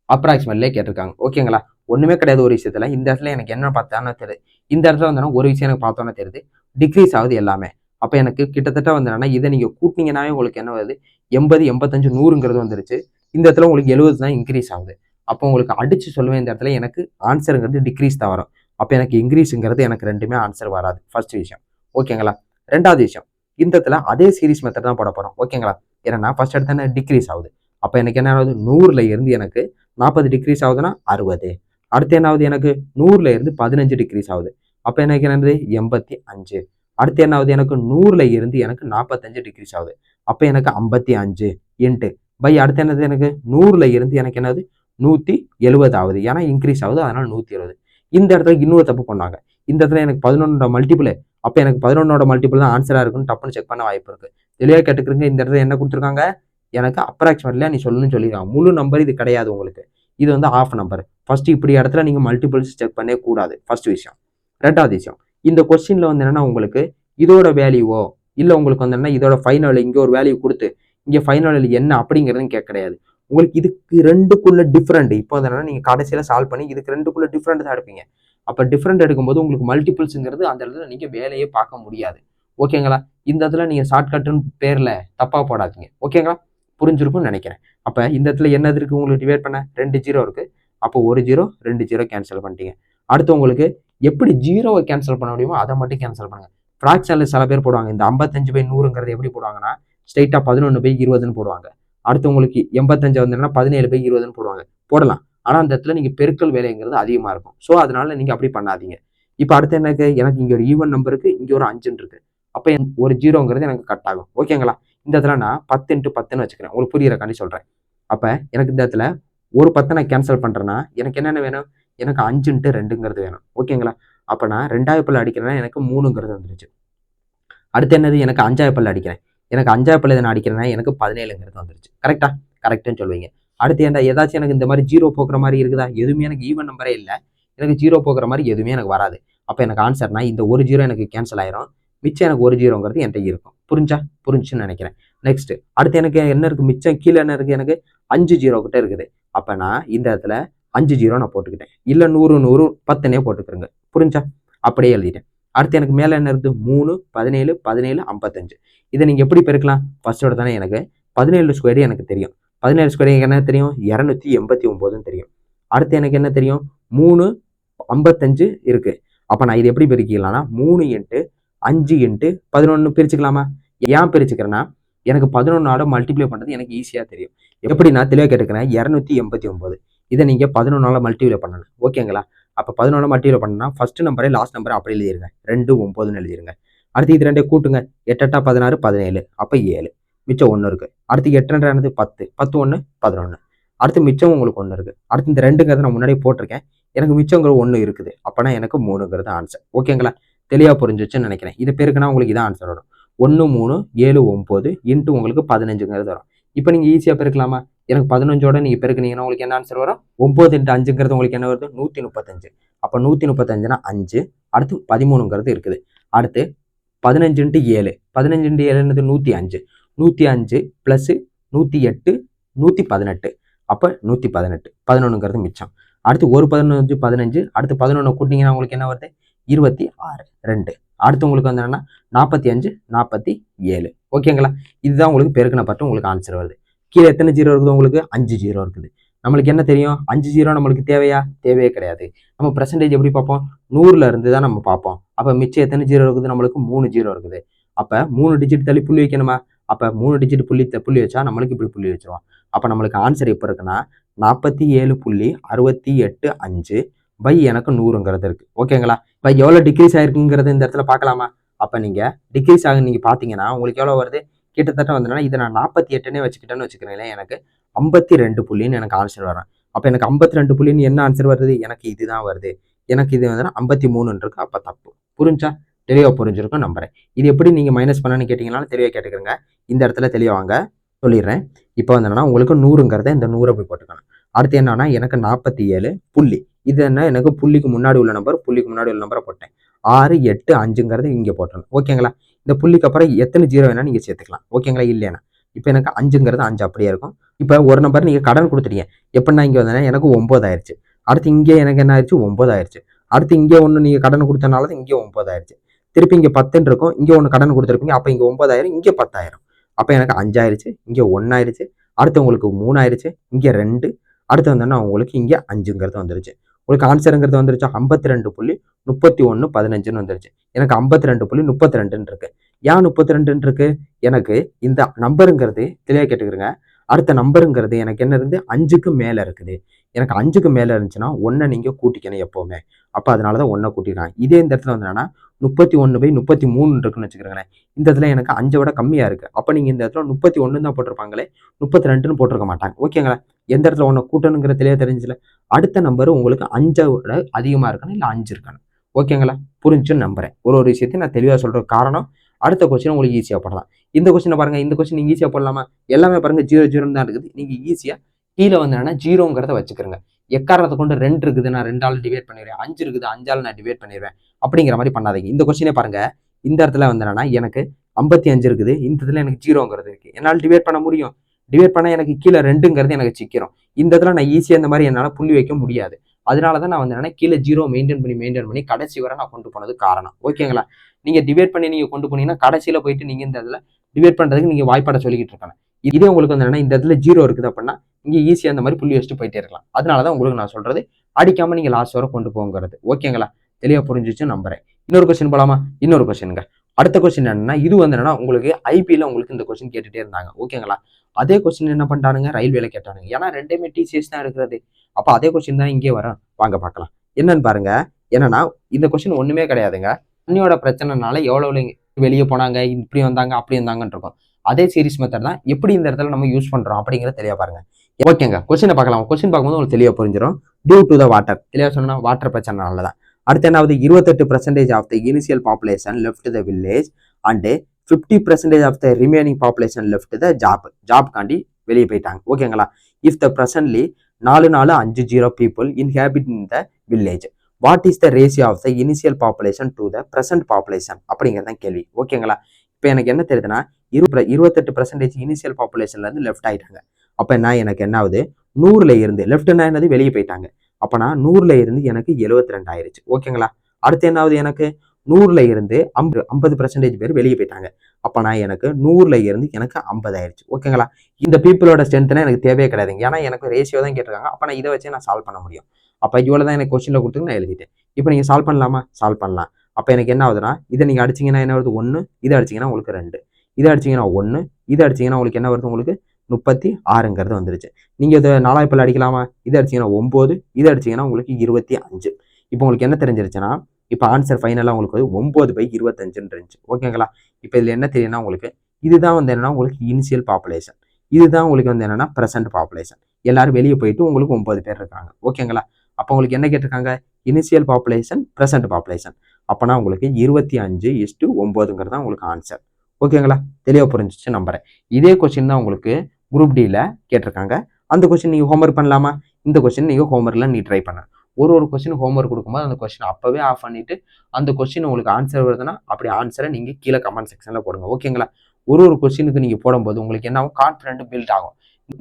அப்ராக்சிமேட்லேயே கேட்டிருக்காங்க. ஓகேங்களா? ஒண்ணுமே கிடையாது. ஒரு விஷயத்துல இந்த இடத்துல எனக்கு என்ன பார்த்தானோ தெரியுது, இந்த இடத்துல வந்து ஒரு விஷயம் எனக்கு பார்த்தோன்னே தெரியுது, டிக்ரீஸ் ஆகுது எல்லாமே. அப்ப எனக்கு கிட்டத்தட்ட வந்து இதை நீங்க கூட்டினீங்கன்னாவே உங்களுக்கு என்ன வருது, 80 85 100ங்கிறது வந்துருச்சு. இந்த இடத்துல உங்களுக்கு 70 தான் இன்க்ரீஸ் ஆகுது. அப்போ உங்களுக்கு அடிச்சு சொல்லுவேன், இந்த இடத்துல எனக்கு ஆன்சருங்கிறது டிக்ரீஸ் தான் வரும். அப்ப எனக்கு இன்க்ரீஸுங்கிறது எனக்கு ரெண்டுமே ஆன்சர் வராது. ஃபர்ஸ்ட் விஷயம். ஓகேங்களா? ரெண்டாவது விஷயம், இந்த இடத்துல அதே சீரிஸ் மெத்தட் தான் போட போறோம். ஓகேங்களா? ஏன்னா ஃபர்ஸ்ட் எடுத்தா டிக்ரீஸ் ஆகுது. அப்ப எனக்கு என்ன ஆகுது, 100ல இருந்து எனக்கு 40 டிக்ரீஸ் ஆகுதுன்னா 60. அடுத்து என்ன ஆகுது, எனக்கு 100ல இருந்து 15 டிக்ரீஸ் ஆகுது. அப்ப எனக்கு என்னது 85. அடுத்து என்ன ஆகுது, எனக்கு 100ல இருந்து எனக்கு 45 டிக்ரீஸ் ஆகுது. அப்போ எனக்கு 55 இன்ட்டு பை அடுத்து என்னது எனக்கு 100ல் இருந்து எனக்கு என்னது 170 ஆகுது. ஏன்னா இன்க்ரீஸ் ஆகுது, அதனால 170. இந்த இடத்துல இன்னொரு தப்பு பண்ணாங்க. இந்த இடத்துல எனக்கு 11 மல்டிபிள், அப்போ எனக்கு 11 மல்டிபிள் தான் ஆன்சராக இருக்குன்னு டப்புன்னு செக் பண்ண வாய்ப்பு இருக்கு. தெளிவாக கேட்டுக்கிறீங்க. இந்த இடத்துல என்ன கொடுத்துருக்காங்க, எனக்கு அப்ராக்சிமேட்லியா நீ சொல்லணும்னு சொல்லியிருக்காங்க. முழு நம்பர் இது கிடையாது உங்களுக்கு, இது வந்து ஆஃப் நம்பர். ஃபர்ஸ்ட் இப்படி இடத்துல நீங்க மல்டிபிள்ஸ் செக் பண்ணவே கூடாது, ஃபர்ஸ்ட் விஷயம். ரெண்டாவது விஷயம், இந்த கொஸ்டின்ல வந்து என்னன்னா உங்களுக்கு இதோட வேல்யூவோ இல்லை உங்களுக்கு வந்து என்ன இதோட ஃபைனல் இங்கே ஒரு வேல்யூ கொடுத்து இங்கே ஃபைனல் என்ன அப்படிங்கிறதும் கேட்க கிடையாது. உங்களுக்கு இதுக்கு ரெண்டுக்குள்ள டிஃப்ரெண்ட் இப்போ என்னன்னா நீங்க கடைசியில சால்வ் பண்ணி இதுக்கு ரெண்டுக்குள்ள டிஃப்ரெண்ட் தான் எடுப்பீங்க. அப்போ டிஃப்ரெண்ட் எடுக்கும்போது உங்களுக்கு மல்டிபிள்ஸுங்கிறது அந்த இடத்துல நீங்க வேலையே பார்க்க முடியாது. ஓகேங்களா? இந்த இடத்துல நீங்க ஷார்ட்கட்டுன்னு பேர்ல தப்பா போடாதீங்க. ஓகேங்களா? புரிஞ்சிருக்கும்னு நினைக்கிறேன். அப்ப இந்த இடத்துல என்னது இருக்கு உங்களுக்கு டிவைட் பண்ண 2 0 இருக்கு. அப்போ 1 0 2 0 கேன்சல் பண்ணிட்டீங்க. அடுத்து உங்களுக்கு எப்படி ஜீரோவை கேன்சல் பண்ண முடியுமோ அதை மட்டும் கேன்சல் பண்ணுங்க. ஃப்ராக்ஷன்ல சில பேர் போடுவாங்க. இந்த 55/100ங்கிறது எப்படி போடுவாங்கன்னா ஸ்ட்ரைட்டா 11/20ன்னு போடுவாங்க. அடுத்து உங்களுக்கு 85 வந்து 17/20ன்னு போடுவாங்க. போடலாம். ஆனா அந்த இடத்துல நீங்க பெருக்கல் வேலைங்கிறது அதிகமா இருக்கும். ஸோ அதனால நீங்க அப்படி பண்ணாதீங்க. இப்போ அடுத்து எனக்கு இங்க ஒரு ஈவன் நம்பர் இருக்கு, இங்க ஒரு 5 இருக்கு. அப்ப ஒரு 0ங்கிறது எனக்கு கட் ஆகும். ஓகேங்களா? இந்த இடத்துல நான் 10 × 10ன்னு வச்சுக்கிறேன். உங்களுக்கு புரியுறக்காண்டி சொல்றேன். அப்ப எனக்கு இந்த இடத்துல ஒரு 10 நான் கேன்சல் பண்றேன்னா எனக்கு என்னென்ன வேணும், எனக்கு 5 × 2ங்கிறது வேணும். ஓகேங்களா? அப்ப நான் 2வது பல்ல அடிக்கிறேன்னா எனக்கு 3ங்கிறது வந்துருச்சு. அடுத்து என்னது, எனக்கு 5வது பல்ல அடிக்கிறேன். எனக்கு 5வது பல்ல நான் அடிக்கிறேன்னா எனக்கு 17ங்கிறது வந்துருச்சு. கரெக்டா? கரெக்ட்னு சொல்லுவீங்க. அடுத்து என்ன ஏதாச்சும் எனக்கு இந்த மாதிரி 0 போக்குற மாதிரி இருக்குதா? எதுவுமே எனக்கு ஈவன் நம்பரே இல்லை. எனக்கு 0 போக்குற மாதிரி எதுவுமே எனக்கு வராது. அப்ப எனக்கு ஆன்சர்னா இந்த ஒரு 0 எனக்கு கேன்சல் ஆயிரும். மிச்சம் எனக்கு ஒரு 0ங்கிறது என்கிட்ட இருக்கும். புரிஞ்சுன்னு நினைக்கிறேன். நெக்ஸ்ட் அடுத்து எனக்கு என்ன இருக்கு, மிச்சம் கீழே என்ன இருக்கு, எனக்கு 5 0 கிட்ட இருக்குது. அப்ப நான் இந்த இடத்துல 5 0 நான் போட்டுக்கிட்டேன். இல்ல 100 100 10னே போட்டுக்கிறேங்க. புரிஞ்சா? அப்படியே எழுதிட்டேன். அடுத்து எனக்கு மேல என்ன இருக்கு, 3 17 17 55. இதை நீங்க எப்படி பெருக்கலாம்? ஃபர்ஸ்டோட தானே எனக்கு 17 ஸ்கொயர் எனக்கு தெரியும். 17 ஸ்கொயர் என்ன தெரியும், 289ன்னு தெரியும். அடுத்து எனக்கு என்ன தெரியும், 3 55 இருக்கு. அப்ப நான் இது எப்படி பெருக்கிக்கலாம்னா 3 × 5 × 11 பிரிச்சுக்கலாமா? ஏன் பிரிச்சுக்கிறேன்னா எனக்கு 11 மல்டிப்ளை பண்றது எனக்கு ஈஸியா தெரியும். எப்படி நான் தெளிவாக கேட்டுக்கிறேன், 289 இதை நீங்க 11 மல்டிப்ளை பண்ணணும். ஓகேங்களா? அப்ப 11 மல்டிப்ளை பண்ணா ஃபர்ஸ்ட் நம்பரே லாஸ்ட் நம்பரை அப்படி எழுதிருங்க, 2 9ன்னு எழுதிருங்க. அடுத்து இது 2 கூட்டுங்க, 8 8 16 17, அப்ப 7, மிச்சம் 1 இருக்கு. அடுத்து 8 2 10 10 1 11. அடுத்து மிச்சம் உங்களுக்கு 1 இருக்கு. அடுத்து இந்த 2ங்கிறது நான் முன்னாடியே போட்டிருக்கேன், எனக்கு மிச்சங்கிற 1 இருக்குது. அப்பனா எனக்கு 3ங்கிறது ஆன்சர். ஓகேங்களா? தெளிவா புரிஞ்சிச்சுன்னு நினைக்கிறேன். இது பேருக்குன்னா உங்களுக்கு இதான் ஆன்சர் வரும். 1 3 7 9 இன்ட்டு உங்களுக்கு 15ங்கிறது வரும். இப்போ நீங்க ஈஸியா பெருக்கலாமா? எனக்கு 15ஓட நீங்க பெருக்குனீங்கன்னா உங்களுக்கு என்ன ஆன்சர் வரும், 9 × 5ங்கிறது உங்களுக்கு என்ன வருது, 135. அப்ப 135னா 5, அடுத்து 13ங்கிறது இருக்குது. அடுத்து 15 × 7 15 × 7 என்னது 105, 105 + 108 118, அப்ப 118 11ங்கிறது மிச்சம். அடுத்து ஒரு 15 15, அடுத்து 11 கூட்டிங்கன்னா உங்களுக்கு என்ன வருது, 26 2. அடுத்து உங்களுக்கு வந்து என்னன்னா 45 47. ஓகேங்களா? இதுதான் உங்களுக்கு பெருக்கின பட்டு உங்களுக்கு ஆன்சர் வருது. கீழே எத்தனை 0 இருக்குது, உங்களுக்கு 5 0 இருக்குது. நம்மளுக்கு என்ன தெரியும், 5 0 நம்மளுக்கு தேவையா? தேவையே கிடையாது. நம்ம பெர்சன்டேஜ் எப்படி பார்ப்போம், 100ல இருந்து தான் நம்ம பார்ப்போம். அப்ப மிச்சம் எத்தனை 0 இருக்குது, நம்மளுக்கு 3 0 இருக்குது. அப்ப 3 டிஜிட் தள்ளி புள்ளி வைக்கணுமா? அப்ப 3 டிஜிட் புள்ளி வச்சா நம்மளுக்கு இப்படி புள்ளி வச்சிருவோம். அப்ப நம்மளுக்கு ஆன்சர் எப்போ இருக்குன்னா 47.685 பை எனக்கு 100ங்கிறது இருக்கு. ஓகேங்களா? இப்போ எவ்வளோ டிக்ரீஸ் ஆயிருக்குங்கிறது இந்த இடத்துல பார்க்கலாமா? அப்போ நீங்கள் டிக்ரீஸ் ஆக நீங்கள் பார்த்தீங்கன்னா உங்களுக்கு எவ்வளோ வருது, கிட்டத்தட்ட வந்துன்னா இதை நான் 48னே வச்சுக்கிட்டேன்னு வச்சுக்கிறேன், எனக்கு 52 புள்ளின்னு எனக்கு ஆன்சர் வரும். அப்போ எனக்கு 52 புள்ளின்னு என்ன ஆன்சர் வருது, எனக்கு இதுதான் வருது. எனக்கு இது வந்து 53 இருக்கு. அப்போ தப்பு. புரிஞ்சா? தெளிவாக புரிஞ்சிருக்கும் நம்புறேன். இது எப்படி நீங்கள் மைனஸ் பண்ணணும்னு கேட்டிங்கனாலும் தெளிவாக கேட்டுக்கிறேங்க. இந்த இடத்துல தெளிவாங்க சொல்லிடுறேன். இப்போ வந்து என்னன்னா உங்களுக்கு 100ங்கிறத இந்த 100 போய் போட்டுக்கணும். அடுத்து என்னன்னா எனக்கு 47 புள்ளி, இது என்ன, எனக்கு புள்ளிக்கு முன்னாடி உள்ள நம்பர், புள்ளிக்கு முன்னாடி உள்ள நம்பரை போட்டேன். 6 8 5ங்கிறது இங்கே போட்டணும். ஓகேங்களா? இந்த புள்ளிக்கு அப்புறம் எத்தனை 0 வேணா நீங்க சேர்த்துக்கலாம். ஓகேங்களா? இல்லையா இப்போ எனக்கு 5ங்கிறது 5 அப்படியே இருக்கும். இப்போ ஒரு நம்பர் நீங்க கடன் கொடுத்துட்டீங்க, எப்படின்னா இங்கே வந்தேன்னா எனக்கு 9 ஆயிடுச்சு. அடுத்து இங்கே எனக்கு என்ன ஆயிடுச்சு, 9 ஆயிடுச்சு. அடுத்து இங்கே ஒன்று நீங்க கடன் கொடுத்தனால தான் இங்கே 9 ஆயிடுச்சு. திருப்பி இங்கே 10 இருக்கும், இங்கே ஒன்று கடன் கொடுத்துருப்பீங்க, அப்போ இங்கே 9 இங்கே 10. அப்போ எனக்கு 5 ஆயிடுச்சு, இங்கே 1 ஆயிடுச்சு. அடுத்து உங்களுக்கு 3 ஆயிடுச்சு, இங்கே 2. அடுத்து வந்தோன்னா உங்களுக்கு இங்கே 5ங்கிறது வந்துருச்சு. உங்களுக்கு ஆன்சருங்கிறது வந்துருச்சு 52.3115ன்னு வந்துருச்சு. எனக்கு 52.32 இருக்கு. ஏன் 32 இருக்கு, எனக்கு இந்த நம்பருங்கிறது தெளிவாக கேட்டுக்கிறேங்க. அடுத்த நம்பருங்கிறது எனக்கு என்ன இருந்து 5க்கு மேல இருக்குது. எனக்கு 5க்கு மேல இருந்துச்சுன்னா 1 நீங்க கூட்டிக்கணும் எப்பவுமே. அப்ப அதனாலதான் 1 கூட்டிக்கலாம். இதே இந்த இடத்துல வந்து என்னன்னா 31/33 இருக்குன்னு வச்சுக்கிறேங்களேன். இந்த இடத்துல எனக்கு 5 விட கம்மியா இருக்கு. அப்ப நீங்க இந்த இடத்துல 31 தான் போட்டிருப்பாங்களே, 32ன்னு போட்டிருக்க மாட்டாங்க. ஓகேங்களா? எந்த இடத்துல ஒண்ணு கூட்டணுங்கிற தெளிவா தெரிஞ்சுச்சுல. அடுத்த நம்பர் உங்களுக்கு 5 விட அதிகமா இருக்கணும், இல்ல 5 இருக்கணும். ஓகேங்களா? புரிஞ்சுன்னு நம்புறேன். ஒரு விஷயத்தையும் நான் தெளிவா சொல்ற காரணம், அடுத்த கொஸ்டின் உங்களுக்கு ஈஸியா போடலாம். இந்த கொஸ்டினை பாருங்க, இந்த கொஸ்டின் நீங்க ஈஸியா போடலாமா? எல்லாமே பாருங்க 0 0 தான் இருக்குது. நீங்க ஈஸியா கீழே வந்து என்னன்னா 0ங்கிறத வச்சுக்கிறங்க. எக்காரணத்தை கொண்டு 2 இருக்குது, நான் 2ஆல டிவைட் பண்ணிடுறேன். 5 இருக்குது, 5ஆல நான் டிவைட் பண்ணிடுவேன். அப்படிங்கிற மாதிரி பண்ணாதீங்க. இந்த கொஸ்டினே பாருங்க, இந்த இடத்துல வந்து என்னன்னா எனக்கு 55 இருக்குது, இந்த இடத்துல எனக்கு 0ங்கிறது இருக்கு. என்னால் டிவைட் பண்ண முடியும். டிவைட் பண்ணா எனக்கு கீழே 2ங்கிறது எனக்கு சிக்கிறோம். இந்த இடத்துல நான் ஈஸியா இந்த மாதிரி என்னால புள்ளி வைக்க முடியாது. அதனாலதான் நான் வந்து என்னன்னா கீழே 0 மெயின்டைன் பண்ணி கடைசி வரை நான் கொண்டு போனது காரணம். ஓகேங்களா? நீங்க டிவைட் பண்ணி நீங்க கொண்டு போனீங்கன்னா கடைசியில போயிட்டு நீங்க இந்த இதுல டிவைட் பண்றதுக்கு நீங்க வாய்ப்பாட சொல்லிக்கிட்டு இருக்காங்க. இதே உங்களுக்கு வந்து என்னன்னா இந்த இடத்துல 0 இருக்குது அப்படின்னா இங்க ஈஸியா அந்த மாதிரி புள்ளி வச்சுட்டு போயிட்டே இருக்கலாம். அதனாலதான் உங்களுக்கு நான் சொல்றது, அடிக்காம நீங்க லாஸ்ட் வரை கொண்டு போங்கிறது. ஓகேங்களா? தெளிவா புரிஞ்சிச்சு நம்புறேன். இன்னொரு கொஸ்டின் போலாமா? இன்னொரு கொஸ்டினுங்க. அடுத்த கொஸ்டின் என்னன்னா, இது வந்து என்னன்னா உங்களுக்கு ஐபிஎல்ல உங்களுக்கு இந்த கொஸ்டின் கேட்டுட்டே இருந்தாங்க. ஓகேங்களா? அதே கொஸ்டின் என்ன பண்ணிட்டானுங்க, ரயில்வேல கேட்டானுங்க. ஏன்னா ரெண்டுமே டிசிஎஸ் தான் இருக்கிறது. அப்ப அதே கொஸ்டின் தான் இங்கே வரும். வாங்க பார்க்கலாம். என்னன்னு பாருங்க. என்னன்னா இந்த கொஸ்டின் ஒண்ணுமே கிடையாதுங்க. தண்ணியோட பிரச்சனைனால எவ்வளவு வெளியே போனாங்க, இப்படி வந்தாங்க, அப்படி வந்தாங்கன்னு இருக்கும். அதே சீரிஸ் மெத்தட் தான் எப்படி இந்த இடத்துல நம்ம யூஸ் பண்றோம் அப்படிங்கிறத தெளிவா பாருங்க. ஓகேங்க, கொஸ்டினை பார்க்கலாம். கொஸ்டின் பார்க்கும்போது உங்களுக்கு தெளிவா புரிஞ்சிடும். டியூ டு த வாட்டர், தெளிவா சொன்னா வாட்டர் பிரச்சனைனால தான். அடுத்து என்னாவது, 28% of the initial population left the village and 50% of the remaining population left the job காண்டி வெளியே போயிட்டாங்க. ஓகேங்களா? If the presently 4450 people inhabit in the village, what is the ratio of the initial population to the present population அப்படிங்கிறதான் கேள்வி. ஓகேங்களா? இப்போ எனக்கு என்ன தெரியுதுன்னா 28% இனிஷியல் பாப்புலேஷன்ல இருந்து லெஃப்ட் ஆயிட்டாங்க. அப்ப நான் எனக்கு என்ன ஆகுது, 100ல இருந்து லெஃப்ட்னா என்னது, வெளியே போயிட்டாங்க. அப்ப நான் 100ல இருந்து எனக்கு 72 ஆயிருச்சு. ஓகேங்களா? அடுத்து என்ன ஆகுது, எனக்கு 100ல இருந்து 50% பேர் வெளியே போயிட்டாங்க. அப்ப நான் எனக்கு 100ல இருந்து எனக்கு 50 ஆயிருச்சு. ஓகேங்களா? இந்த பீப்புளோட ஸ்ட்ரென்த்னா எனக்கு தேவையே கிடையாதுங்க. ஏன்னா எனக்கு ரேஷியோ தான் கேட்டிருக்காங்க. அப்ப நான் இதை வச்சு நான் சால்வ் பண்ண முடியும். அப்ப இவ்வளவுதான் எனக்கு கொஸ்டின்ல கொடுத்து நான் எழுதிட்டேன். இப்போ நீங்க சால்வ் பண்ணலாமா? சால்வ் பண்ணலாம். அப்ப எனக்கு என்ன ஆகுதுன்னா, இதை நீங்க அடிச்சீங்கன்னா என்ன வருது, 1, இதை அடிச்சீங்கன்னா உங்களுக்கு 2, இதை அடிச்சீங்கன்னா 1, இதை அடிச்சீங்கன்னா உங்களுக்கு என்ன வருது, உங்களுக்கு 36ங்கிறது வந்துருச்சு. நீங்க இதை 4 அடிக்கலாமா? இதை அடிச்சீங்கன்னா 9, இதை அடிச்சீங்கன்னா உங்களுக்கு 25. இப்போ உங்களுக்கு என்ன தெரிஞ்சிருச்சுன்னா, இப்போ ஆன்சர் ஃபைனலாக உங்களுக்கு 9/25 இருந்துச்சு. ஓகேங்களா? இப்போ இதுல என்ன தெரியும்னா, உங்களுக்கு இதுதான் வந்து என்னன்னா உங்களுக்கு இனிஷியல் பாப்புலேஷன், இதுதான் உங்களுக்கு வந்து என்னன்னா பிரசன்ட் பாப்புலேஷன். எல்லாரும் வெளியே போயிட்டு உங்களுக்கு 9 பேர் இருக்காங்க. ஓகேங்களா? அப்போ உங்களுக்கு என்ன கேட்டிருக்காங்க, இனிஷியல் பாப்புலேஷன், பிரசன்ட் பாப்புலேஷன். அப்போனா உங்களுக்கு 25:9ங்கிறது தான் உங்களுக்கு ஆன்சர். ஓகேங்களா? தெளிவாக புரிஞ்சிச்சு நம்புறேன். இதே கொஸ்டின் தான் உங்களுக்கு குரூப் டியில் கேட்டிருக்காங்க. அந்த கொஸ்டின் நீங்கள் ஹோம்ஒர்க் பண்ணலாமா? இந்த கொஸ்டின் நீங்கள் ஹோம்ஒர்க்ல நீ ட்ரை பண்ண. ஒரு கொஸ்டின் ஹோம்ஒர்க் கொடுக்கும்போது அந்த கொஸ்டின் அப்பவே ஆஃப் பண்ணிட்டு அந்த கொஸ்டின் உங்களுக்கு ஆன்சர் வருதுன்னா அப்படி ஆன்சரை நீங்கள் கீழே கமெண்ட் செக்ஷனில் போடுங்க. ஓகேங்களா? ஒரு கொஸ்டினுக்கு நீங்கள் போடும்போது உங்களுக்கு என்ன ஆகும், கான்ஃபிடென்ட் பில்ட் ஆகும்.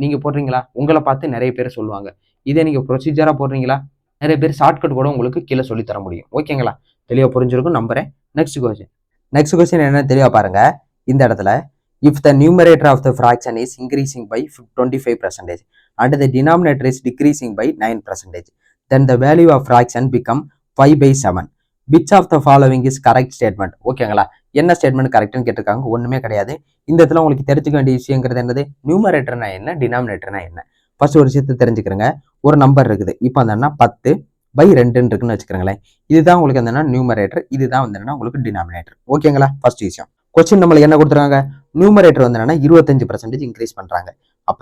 நீங்கள் போடுறீங்களா, உங்களை பார்த்து நிறைய பேர் சொல்லுவாங்க. இதே நீங்கள் ப்ரொசீஜராக போடுறீங்களா, நிறைய பேர் ஷார்ட்கட் கூட உங்களுக்கு கீழே சொல்லி தர முடியும். ஓகேங்களா? தெளிவாக புரிஞ்சிருக்கும் நம்புறேன். நெக்ஸ்ட் கொஸ்டின் என்ன தெளிவாக பாருங்க. இந்த இடத்துல if the numerator of the fraction is increasing by 25% and the denominator is decreasing by 9%, then the value of fraction become 5/7. which of the following is correct statement? ஓகேங்களா? என்ன ஸ்டேட்மெண்ட் கரெக்ட்னு கேட்டிருக்காங்க. ஒண்ணுமே கிடையாது. இந்த இடத்துல உங்களுக்கு தெரிஞ்சுக்க வேண்டிய விஷயங்கிறது என்னது, நியூமரேட்டர்னா என்ன, டினாமினேட்டர்னா என்ன. ஃபர்ஸ்ட் ஒரு விஷயத்தை தெரிஞ்சுக்கிறேங்க. ஒரு நம்பர் இருக்குது. இப்போ அந்த 10/2 இருக்குன்னு வச்சுக்கிறீங்களேன். இதுதான் உங்களுக்கு அந்த நியூமரேட்டர், இதுதான் வந்து உங்களுக்கு டினாமினேட்டர். ஓகேங்களா? ஃபர்ஸ்ட் விஷயம். கொஸ்டின் நம்மளுக்கு என்ன கொடுத்துருக்காங்க, நியூமரேட்டர் வந்து 25% இன்க்ரீஸ் பண்றாங்க. அப்ப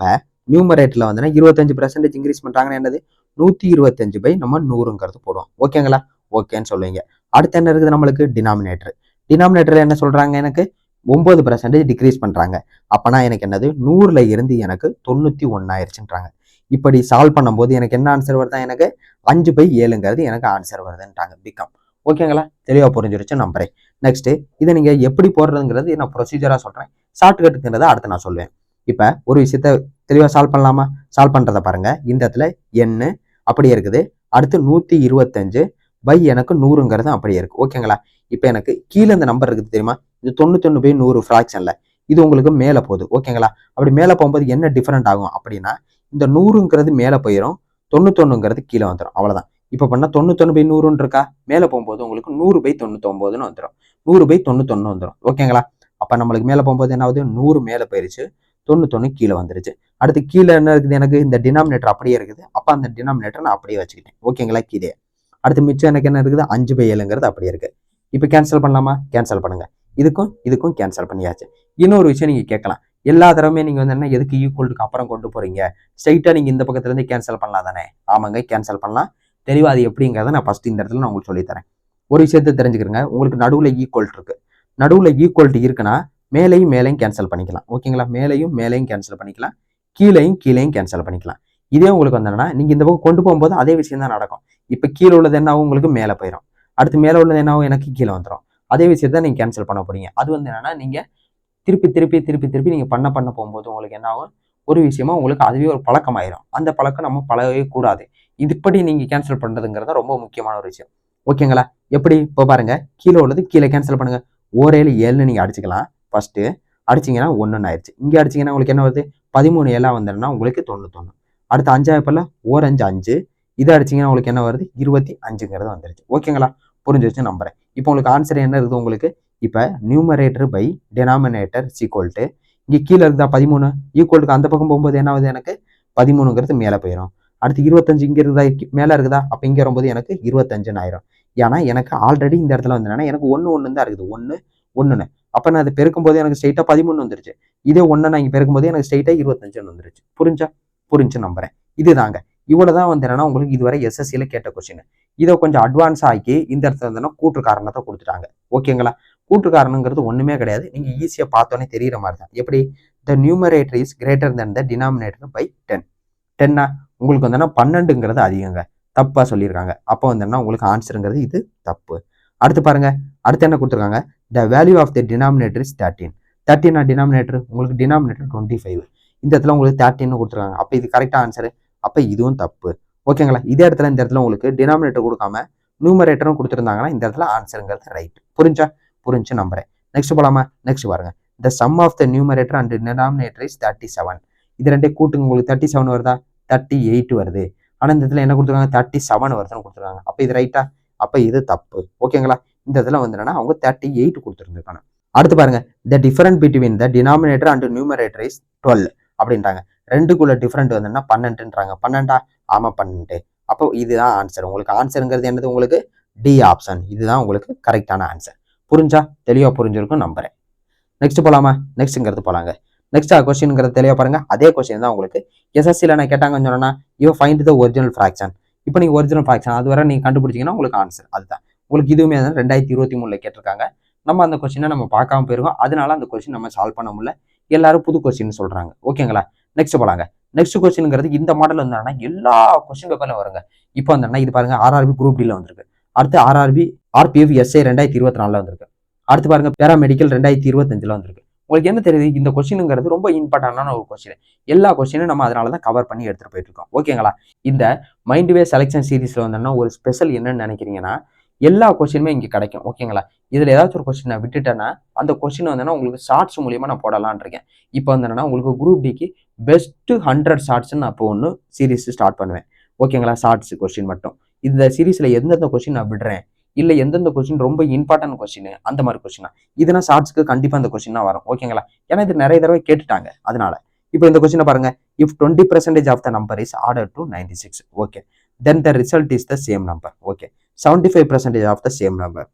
நியூமரேட்டர்ல வந்து 25% இன்க்ரீஸ் பண்றாங்கன்னா என்னது, 125/100ங்கிறது போடுவோம். ஓகேங்களா? ஓகேன்னு சொல்லுவீங்க. அடுத்து என்ன இருக்குது நம்மளுக்கு, டினாமினேட்டர்ல என்ன சொல்றாங்க, எனக்கு 9% டிக்ரீஸ் பண்றாங்க. அப்பனா எனக்கு என்னது, 100ல இருந்து எனக்கு 91 ஆயிருச்சுன்றாங்க. இப்படி சால்வ் பண்ணும்போது எனக்கு என்ன ஆன்சர் வருதா, எனக்கு 5/7ங்கிறது எனக்கு ஆன்சர் வருதுன்றாங்க. பிகம். ஓகேங்களா? தெளிவா புரிஞ்சிருச்சு நம்புறேன். நெக்ஸ்ட் இதை நீங்க எப்படி போடுறதுங்கிறது நான் ப்ரொசீஜரா சொல்றேன். ஷார்ட்கட்டுங்கிறத அடுத்து நான் சொல்லுவேன். இப்ப ஒரு விஷயத்த தெளிவா சால்வ் பண்ணலாமா? சால்வ் பண்றதை பாருங்க. இந்த இடத்துல என்ன அப்படியே இருக்குது. அடுத்து 125 எனக்கு 100ங்கிறது அப்படியே இருக்கு. ஓகேங்களா? இப்ப எனக்கு கீழே இந்த நம்பர் இருக்குது தெரியுமா, இது 91/100 ஃபிராக்ஷன்ல, இது உங்களுக்கு மேல போகுது. ஓகேங்களா? அப்படி மேல போகும்போது என்ன டிஃபரெண்ட் ஆகும் அப்படின்னா, இந்த 100ங்கிறது மேல போயிடும், 91ங்கிறது கீழே வந்துடும். அவ்வளவுதான். இப்ப பண்ணா 91/100 இருக்கா, மேல போகும்போது உங்களுக்கு 100/99 வந்துடும், 100/91 வந்துடும். ஓகேங்களா? அப்ப நம்மளுக்கு மேல போகும்போது என்ன ஆகுது, 100 மேல போயிருச்சு, 91 கீழே வந்துருச்சு. அடுத்து கீழே என்ன இருக்குது, எனக்கு இந்த டினாமினேட்டர் அப்படியே இருக்குது. அப்ப அந்த டினாமினேட்டர் நான் அப்படியே வச்சுக்கிட்டேன். ஓகேங்களா? கீழே அடுத்து மிச்சம் எனக்கு என்ன இருக்குது, 5/7ங்கிறது அப்படியே இருக்கு. இப்போ கேன்சல் பண்ணலாமா? கேன்சல் பண்ணுங்க. இதுக்கும் கேன்சல் பண்ணியாச்சு. இன்னொரு விஷயம் நீங்க கேட்கலாம், எல்லா தடவையுமே நீங்க வந்து என்ன எதுக்கு ஈக்குவலுக்கு அப்புறம் கொண்டு போறீங்க? ஸ்ட்ரைட்டா நீங்க இந்த பக்கத்துல இருந்து கேன்சல் பண்ணலாம் தானே? ஆமாங்க, கேன்சல் பண்ணலாம். தெளிவா அது எப்படிங்கிறத நான் ஃபர்ஸ்ட் இந்த இடத்துல நான் உங்களுக்கு சொல்லித்தரேன். ஒரு விஷயத்தை தெரிஞ்சுக்கிறேங்க, உங்களுக்கு நடுவுல ஈக்குவல் இருக்கு. நடுவுல ஈக்குவல்ட்டி இருக்குன்னா மேலையும் கேன்சல் பண்ணிக்கலாம். ஓகேங்களா? மேலையும் கேன்சல் பண்ணிக்கலாம். கீழையும் கேன்சல் பண்ணிக்கலாம். இதே உங்களுக்கு வந்தோம்னா நீங்க இந்த பக்கம் கொண்டு போகும்போது அதே விஷயம் தான் நடக்கும். இப்ப கீழே உள்ளது என்ன ஆகும்? உங்களுக்கு மேலே போயிடும். அடுத்து மேலே உள்ளது என்ன ஆகும்? எனக்கு கீழே வந்துடும். அதே விஷயத்த நீங்க கேன்சல் பண்ண போறீங்க. அது வந்து என்னன்னா நீங்க திருப்பி நீங்க பண்ண போகும்போது உங்களுக்கு என்ன ஆகும்? ஒரு விஷயமா உங்களுக்கு அதுவே ஒரு பழக்கமாயிரும். அந்த பழக்கம் நம்ம பழகவே கூடாது. இதுபடி நீங்க கேன்சல் பண்றதுங்கிறது ரொம்ப முக்கியமான ஒரு விஷயம். ஓகேங்களா? எப்படி? இப்போ பாருங்க, கீழே உள்ளது கீழே கேன்சல் பண்ணுங்க. ஓரேழு 7ன்னு நீங்க அடிச்சுக்கலாம். ஃபர்ஸ்ட் அடிச்சீங்கன்னா 1ன்னு ஆயிடுச்சு. இங்க அடிச்சீங்கன்னா உங்களுக்கு என்ன வருது? 13 7 வந்ததுன்னா உங்களுக்கு 91. அடுத்து 5 பல்ல ஓர் 5 5. இதை அடிச்சீங்கன்னா உங்களுக்கு என்ன வருது? 25ங்கிறது வந்துருச்சு. ஓகேங்களா? புரிஞ்சிருச்சு நம்புறேன். இப்போ உங்களுக்கு ஆன்சர் என்ன இருக்குது உங்களுக்கு? இப்போ numerator by denominator equal to இங்கே கீழே இருக்குதா 13 ஈக்குவலுக்கு அந்த பக்கம் போகும்போது என்ன ஆகுது? எனக்கு 13ங்கிறது மேலே போயிடும். அடுத்து 25 இங்கே இருக்குதா? மேலே இருக்குதா? அப்போ இங்கே வரும்போது எனக்கு 25ன்னு ஆயிரும். ஏன்னா எனக்கு ஆல்ரெடி இந்த இடத்துல வந்து என்னன்னா எனக்கு 1 தான் இருக்குது. 1 அப்போ நான் அதை பெருக்கும் போது எனக்கு ஸ்ட்ரைட்டா 13 வந்துருச்சு. இதே 1 நான் இங்கே பெருக்கும் போது எனக்கு ஸ்ட்ரைட்டா 25ன்னு வந்துருச்சு. புரிஞ்சு நம்புறேன். இதுதாங்க. இவ்வளவுதான் வந்து என்னன்னா உங்களுக்கு இதுவரை எஸ்எஸ்சியில கேட்ட கொஸ்டின். இதை கொஞ்சம் அட்வான்ஸ் ஆக்கி இந்த இடத்துல இருந்தோன்னா கூற்று காரணத்தை கொடுத்துட்டாங்க. ஓகேங்களா? கூற்று காரணங்கிறது ஒண்ணுமே கிடையாது. நீங்க ஈஸியா பார்த்தோன்னே தெரியுற மாதிரி தான். எப்படி? The numerator is greater than the denominator by 10. 10 உங்களுக்கு வந்து 12ங்கிறது அதிகங்க. தப்பா சொல்லியிருக்காங்க. அப்போ வந்து உங்களுக்கு ஆன்சருங்கிறது இது தப்பு. அடுத்து பாருங்க, அடுத்து என்ன கொடுத்துருக்காங்க? The value of the denominator is 13. 13 denominator, உங்களுக்கு டினாமினேட்டர் 25. இந்த இடத்துல உங்களுக்கு 13 கொடுத்துருக்காங்க. அப்போ இது கரெக்டா ஆன்சரு. அப்போ இதுவும் தப்பு. ஓகேங்களா? இதே இடத்துல இந்த இடத்துல உங்களுக்கு டினாமினேட்டர் கொடுக்காம நியூமரேட்டரும் கொடுத்துருந்தாங்கன்னா இந்த இடத்துல ஆன்சருங்கிறது ரைட். புரிஞ்சு நம்புறேன். நெக்ஸ்ட் போலாமா? நெக்ஸ்ட் பாருங்க. The sum of the numerator and denominator is 37. இது ரெண்டே கூட்டுங்க, உங்களுக்கு 37 வருதா? 38 வருது. ஆனா இந்த இடத்துல என்ன கொடுத்துருக்காங்க? 37 வருதுன்னு கொடுத்துருக்காங்க. அப்ப இது ரைட்டா? அப்ப இது தப்பு. ஓகேங்களா? இந்த இடத்துல வந்து என்னன்னா அவங்க 38 கொடுத்துருந்துருக்காங்க. அடுத்து பாருங்க, the difference between the denominator and numerator is 12 அப்படின்றாங்க. ரெண்டுக்குள்ள டிஃபரெண்ட் வந்து என்ன? 12ன்றாங்க. 12 ஆமா 12. அப்போ இதுதான் ஆன்சர். உங்களுக்கு ஆன்சருங்கிறது என்னது? உங்களுக்கு டி ஆப்ஷன். இதுதான் உங்களுக்கு கரெக்டான ஆன்சர். புரிஞ்சா? தெளிவா புரிஞ்சிருக்கும் நம்புறேன். நெக்ஸ்ட் போலாமா? நெக்ஸ்ட்ங்கிறது போலாங்க. நெக்ஸ்ட் கொஸ்டின்ங்கிறது தெளிவா பாருங்க. அதே கொஸ்டின் தான் உங்களுக்கு எஸ்எஸ்சியில் நான் கேட்டாங்கன்னு சொன்னா you find the original fraction. இப்போ நீங்க ஒரிஜினல் ஃபிராக்ஷன் அது வரை நீங்க கண்டுபிடிச்சீங்கன்னா உங்களுக்கு ஆன்சர் அதுதான். உங்களுக்கு இதுவுமே 2023 கேட்டிருக்காங்க. நம்ம அந்த கொஸ்டினை நம்ம பார்க்காம போயிருக்கோம். அதனால அந்த கொஸ்டின் நம்ம சால்வ் பண்ண முடியல. எல்லாரும் புது கொஸ்டின் சொல்றாங்க. ஓகேங்களா? நெக்ஸ்ட் போலாங்க. நெக்ஸ்ட் கொஸ்டின்ங்கிறது இந்த மாடல் வந்தாங்கன்னா எல்லா கொஸ்டின் பேப்பர்ல வருங்க. இப்போ வந்தா இது பாருங்க, ஆர்ஆர்பி குரூப் டில வந்திருக்கு. அடுத்து ஆர்பிஎஃப் எஸ்ஏ 2024 வந்திருக்கு. அடுத்து பாருங்க, பேராமெடிக்கல் 2025 வந்திருக்கு. உங்களுக்கு என்ன தெரியுது? இந்த கொஸ்டினுங்கிறது ரொம்ப இம்பார்ட்டன்டான ஒரு கொஸ்டின். எல்லா கொஸ்டினும் நம்ம அதனால தான் கவர் பண்ணி எடுத்துட்டு போயிட்டு இருக்கோம். ஓகேங்களா? இந்த மைண்ட் வே செலக்ஷன் சீரீஸ்ல வந்தோம்னா ஒரு ஸ்பெஷல் என்னன்னு நினைக்கிறீங்கன்னா எல்லா கொஸ்டினுமே இங்க கிடைக்கும். ஓகேங்களா? இதுல ஏதாச்சும் ஒரு கொஸ்டின் நான் விட்டுட்டேன்னா அந்த கொஸ்டின் வந்து உங்களுக்கு ஷார்ட்ஸ் மூலியமா நான் போடலான் இருக்கேன். இப்போ வந்து உங்களுக்கு குரூப் டிக்கு பெஸ்ட் 100 ஷார்ட்ஸ் நான் இப்போ ஒன்று சீரீஸ் ஸ்டார்ட் பண்ணுவேன். ஓகேங்களா? ஷார்ட்ஸ் கொஸ்டின் மட்டும். இந்த சீரீஸ்ல எந்தெந்த கொஸ்டின் நான் விடுறேன், இல்ல எந்தெந்த கொஸ்டின் ரொம்ப இம்பார்ட்டன்ட் கொஸ்டின், அந்த மாதிரி கொஸ்டின் இதுனா ஷார்ட்ஸ்க்கு கண்டிப்பா இந்த கொஸ்டின் தான் வரும். ஓகேங்களா? ஏன்னா இது நிறைய தடவை கேட்டுட்டாங்க. அதனால இப்போ இந்த கொஸ்டினை பாருங்க. If 20% of the number is ஆர்டர் to 96, okay, then the result is the same number. Okay, 75% of the same number.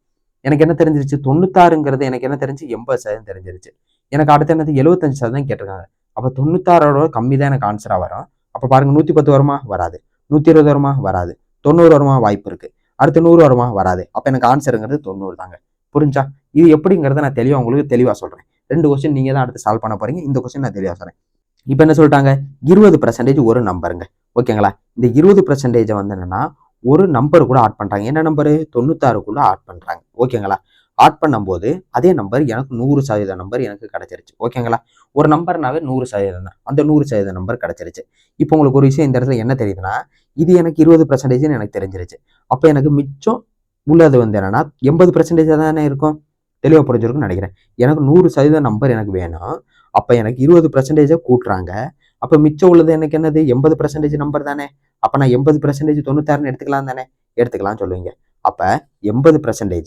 எனக்கு என்ன தெரிஞ்சிருச்சு? 96ங்கிறது எனக்கு என்ன தெரிஞ்சு 80% தெரிஞ்சிருச்சு. எனக்கு அடுத்து என்னது? 75% கேட்டிருக்காங்க. அப்ப 96 கம்மி தான் எனக்கு ஆன்சரா வரும். அப்ப பாருங்க, 110 வருமா? வராது. 120 வருமா? வராது. 90 வருமா? வாய்ப்பு இருக்கு. அடுத்து 100 வருமா? வராது. அப்ப எனக்கு ஆன்சருங்கிறது 90 தாங்க. புரிஞ்சா? இது எப்படிங்கிறத நான் தெளிவா உங்களுக்கு தெளிவா சொல்றேன். 2 கொஸ்டின் நீங்க தான் அடுத்து சால்வ் பண்ண போறீங்க. இந்த கொஸ்டின் நான் தெளிவா சொல்றேன். இப்ப என்ன சொல்லிட்டாங்க? 20% ஒரு நம்பருங்க. ஓகேங்களா? இந்த 20% வந்து என்னன்னா ஒரு நம்பர் கூட ஆட் பண்றாங்க. என்ன நம்பரு? 96 ஆட் பண்றாங்க. ஓகேங்களா? ஆட் பண்ணும்போது அதே நம்பர் எனக்கு 100% நம்பர் எனக்கு கிடைச்சிருச்சு. ஓகேங்களா? ஒரு நம்பர்னாவே 100% தான். அந்த 100% நம்பர் கிடைச்சிருச்சு. இப்போ உங்களுக்கு ஒரு விஷயம் இந்த இடத்துல என்ன தெரியுதுன்னா, இது எனக்கு 20% எனக்கு தெரிஞ்சிருச்சு. அப்ப எனக்கு மிச்சம் உள்ளது வந்து என்னன்னா 80% தானே இருக்கும். தெளிவா புரிஞ்சிருக்கும்னு நினைக்கிறேன். எனக்கு 100% நம்பர் எனக்கு வேணும். அப்ப எனக்கு 20% கூட்டுறாங்க. அப்ப மிச்சம் உள்ளது எனக்கு என்னது? 80% நம்பர் தானே. அப்ப நான் 80% 96ன்னு எடுத்துக்கலாம் தானே. எடுத்துக்கலாம்னு சொல்லுவீங்க. அப்ப 80%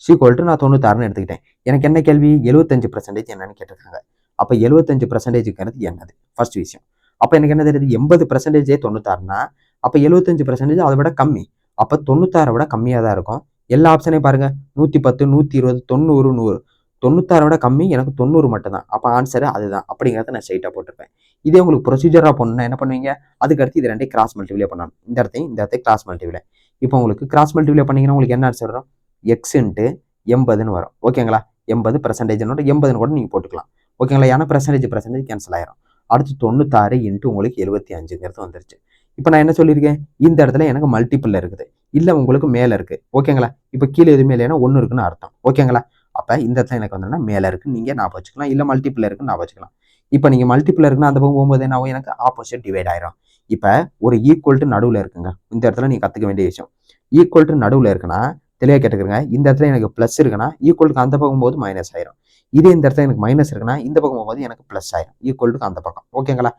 சீக்வல் டு நான் 96ன்னு எடுத்துக்கிட்டேன். எனக்கு என்ன கேள்வி? 75% என்னன்னு கேட்டிருக்காங்க. அப்ப 75%ங்கிறது என்னது? ஃபர்ஸ்ட் விஷயம். அப்ப எனக்கு என்ன தெரியுது? 80% 96ன்னா அப்ப 75% அதை விட கம்மி. அப்போ 96 விட கம்மியாக தான் இருக்கும். எல்லா ஆப்ஷனையும் பாருங்க, 110, 120, 90, 100. 96 விட கம்மி, எனக்கு 90 மட்டும் தான். அப்போ ஆன்சர் அதுதான் அப்படிங்கிறத நான் ஸ்ட்ரைட்டாக போட்டிருப்பேன். இதே உங்களுக்கு ப்ரொசீஜராக பண்ணணும்னா என்ன பண்ணுவீங்க, அதுக்கு அடுத்து இது ரெண்டையும் கிராஸ் மல்டிப்ளை பண்ணணும். இந்த இடத்தையும் கிராஸ் மல்டிப்ளை. இப்போ உங்களுக்கு கிராஸ் மல்டிப்ளை பண்ணீங்கன்னா உங்களுக்கு என்ன ஆன்சர் வரும், எக்ஸ் இன்ட்டு 80ன்னு வரும். ஓகேங்களா, 80% 80ன்னு கூட நீங்கள் போட்டுக்கலாம். ஓகேங்களா, ஏன்னா பெர்சன்டேஜ் கேன்சல் ஆயிரும். அடுத்து 96 இன்ட்டு உங்களுக்கு 75ங்கிறது வந்துருச்சு. இப்போ நான் என்ன சொல்லியிருக்கேன், இந்த இடத்துல எனக்கு மல்டிபிள் இருக்குது, இல்லை உங்களுக்கு மேலே இருக்குது. ஓகேங்களா, இப்போ கீழே எதுவுமே இல்லைன்னா 1 இருக்குன்னு அர்த்தம். ஓகேங்களா, அப்போ இந்த இடத்துல எனக்கு வந்து மேலே இருக்குன்னு நீங்கள் ஞாபகம் வச்சுக்கலாம், இல்லை மல்டிபிள் இருக்குன்னு ஞாபகம் வச்சுக்கலாம். இப்போ நீங்கள் மல்டிபிள் இருக்குன்னா அந்த பக்கம் போகும்போது என்ன ஆகும், எனக்கு ஆப்போசிட் டிவைட் ஆயிரும். இப்போ ஒரு ஈக்குவல் டு நடுவில் இருக்குங்க. இந்த இடத்துல நீங்கள் கற்றுக்க வேண்டிய விஷயம், ஈக்குவல் டு நடுவில் இருக்குன்னா தெளிவாக கேட்டுக்கிறங்க. இந்த இடத்துல எனக்கு ப்ளஸ் இருக்குன்னா ஈக்குவலுக்கு அந்த பக்கம் போது மைனஸ் ஆயிரும். இதே இந்த இடத்துல எனக்கு மைனஸ் இருக்குன்னா இந்த பக்கம் போகும்போது எனக்கு ப்ளஸ் ஆயிரும், ஈக்குவலுக்கு அந்த பக்கம். ஓகேங்களா,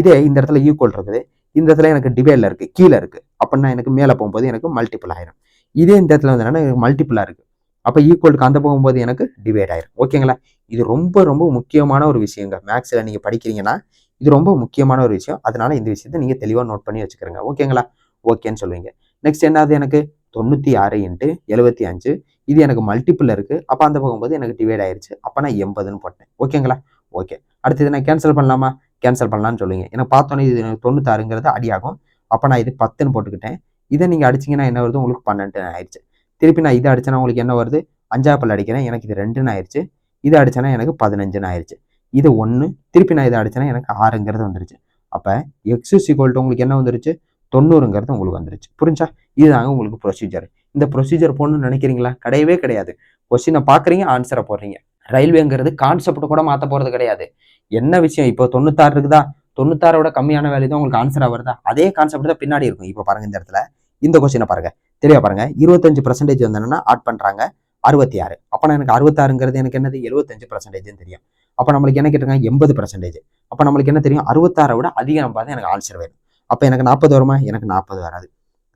இதே இந்த இடத்துல ஈக்குவல் இருக்குது, இந்த இடத்துல எனக்கு டிவைட்ல இருக்கு, கீழே இருக்கு, அப்படின்னா எனக்கு மேலே போகும்போது எனக்கு மல்டிபிள் ஆயிரும். இதே இந்த இடத்துல வந்து என்னன்னா எனக்கு மல்டிபிளா இருக்கு, அப்போ ஈக்குவலுக்கு அந்த போகும்போது எனக்கு டிவைட் ஆயிரும். ஓகேங்களா, இது ரொம்ப ரொம்ப முக்கியமான ஒரு விஷயங்க. மேக்ஸில் நீங்கள் படிக்கிறீங்கன்னா இது ரொம்ப முக்கியமான ஒரு விஷயம். அதனால இந்த விஷயத்தை நீங்கள் தெளிவாக நோட் பண்ணி வச்சுக்கிறீங்க. ஓகேங்களா, ஓகேன்னு சொல்லுவீங்க. நெக்ஸ்ட் என்னது, எனக்கு 96 இன்ட்டு 75, இது எனக்கு மல்டிபிள் இருக்கு, அப்போ அந்த போகும்போது எனக்கு டிவைட் ஆயிருச்சு, அப்போ நான் 80ன்னு போட்டேன். ஓகேங்களா, ஓகே. அடுத்தது நான் கேன்சல் பண்ணலாமா, கேன்சல் பண்ணலான்னு சொல்லுவீங்க. எனக்கு பார்த்தோன்னே இது 96ங்கிறது அடியாகும், அப்போ நான் இது 10ன்னு போட்டுக்கிட்டேன். இதை நீங்கள் அடிச்சிங்கன்னா என்ன வருது, உங்களுக்கு 12 ஆயிடுச்சு. திருப்பி நான் இதை அடிச்சேன்னா உங்களுக்கு என்ன வருது, 5 அடிக்கிறேன், எனக்கு இது 2ன்னு ஆயிடுச்சு. இதை அடிச்சேன்னா எனக்கு 15ன்னு ஆயிடுச்சு. இது 1, திருப்பி நான் இதை அடிச்சேன்னா எனக்கு 6ங்கிறது வந்துருச்சு. அப்போ எக்ஸ் ஈக்குவல் டு உங்களுக்கு என்ன வந்துருச்சு, 90ங்கிறது உங்களுக்கு வந்துருச்சு. புரிஞ்சா, இதுதாங்க உங்களுக்கு ப்ரொசீஜர். இந்த ப்ரொசீஜர் போடணும்னு நினைக்கிறீங்களா, கிடையவே கிடையாது. கொஸ்டினை பார்க்குறீங்க, ஆன்சரை போடுறீங்க. ரயில்வேங்கிறது கான்செப்ட் கூட மாற்ற போகிறது கிடையாது. என்ன விஷயம், இப்போ 96 இருக்குதா, 96 விட கம்மியான வேல்யூ தான் உங்களுக்கு ஆன்சராக வருதா, அதே கான்செப்ட் தான் பின்னாடி இருக்கும். இப்போ பாருங்க, இந்த இடத்துல இந்த கொஸ்டினை பாருங்க, தெளிவா பாருங்க. 25% வந்து என்னன்னா ஆட் பண்றாங்க 66. அப்ப நான் எனக்கு 66ங்கிறது எனக்கு என்னது 75% தெரியும். அப்ப நம்மளுக்கு என்ன கேட்டிருக்காங்க 80%. அப்ப நம்மளுக்கு என்ன தெரியும், 66 விட அதிகம் பார்த்து எனக்கு ஆன்சர் வேணும். அப்ப எனக்கு 40 வருமா, எனக்கு 40 வராது.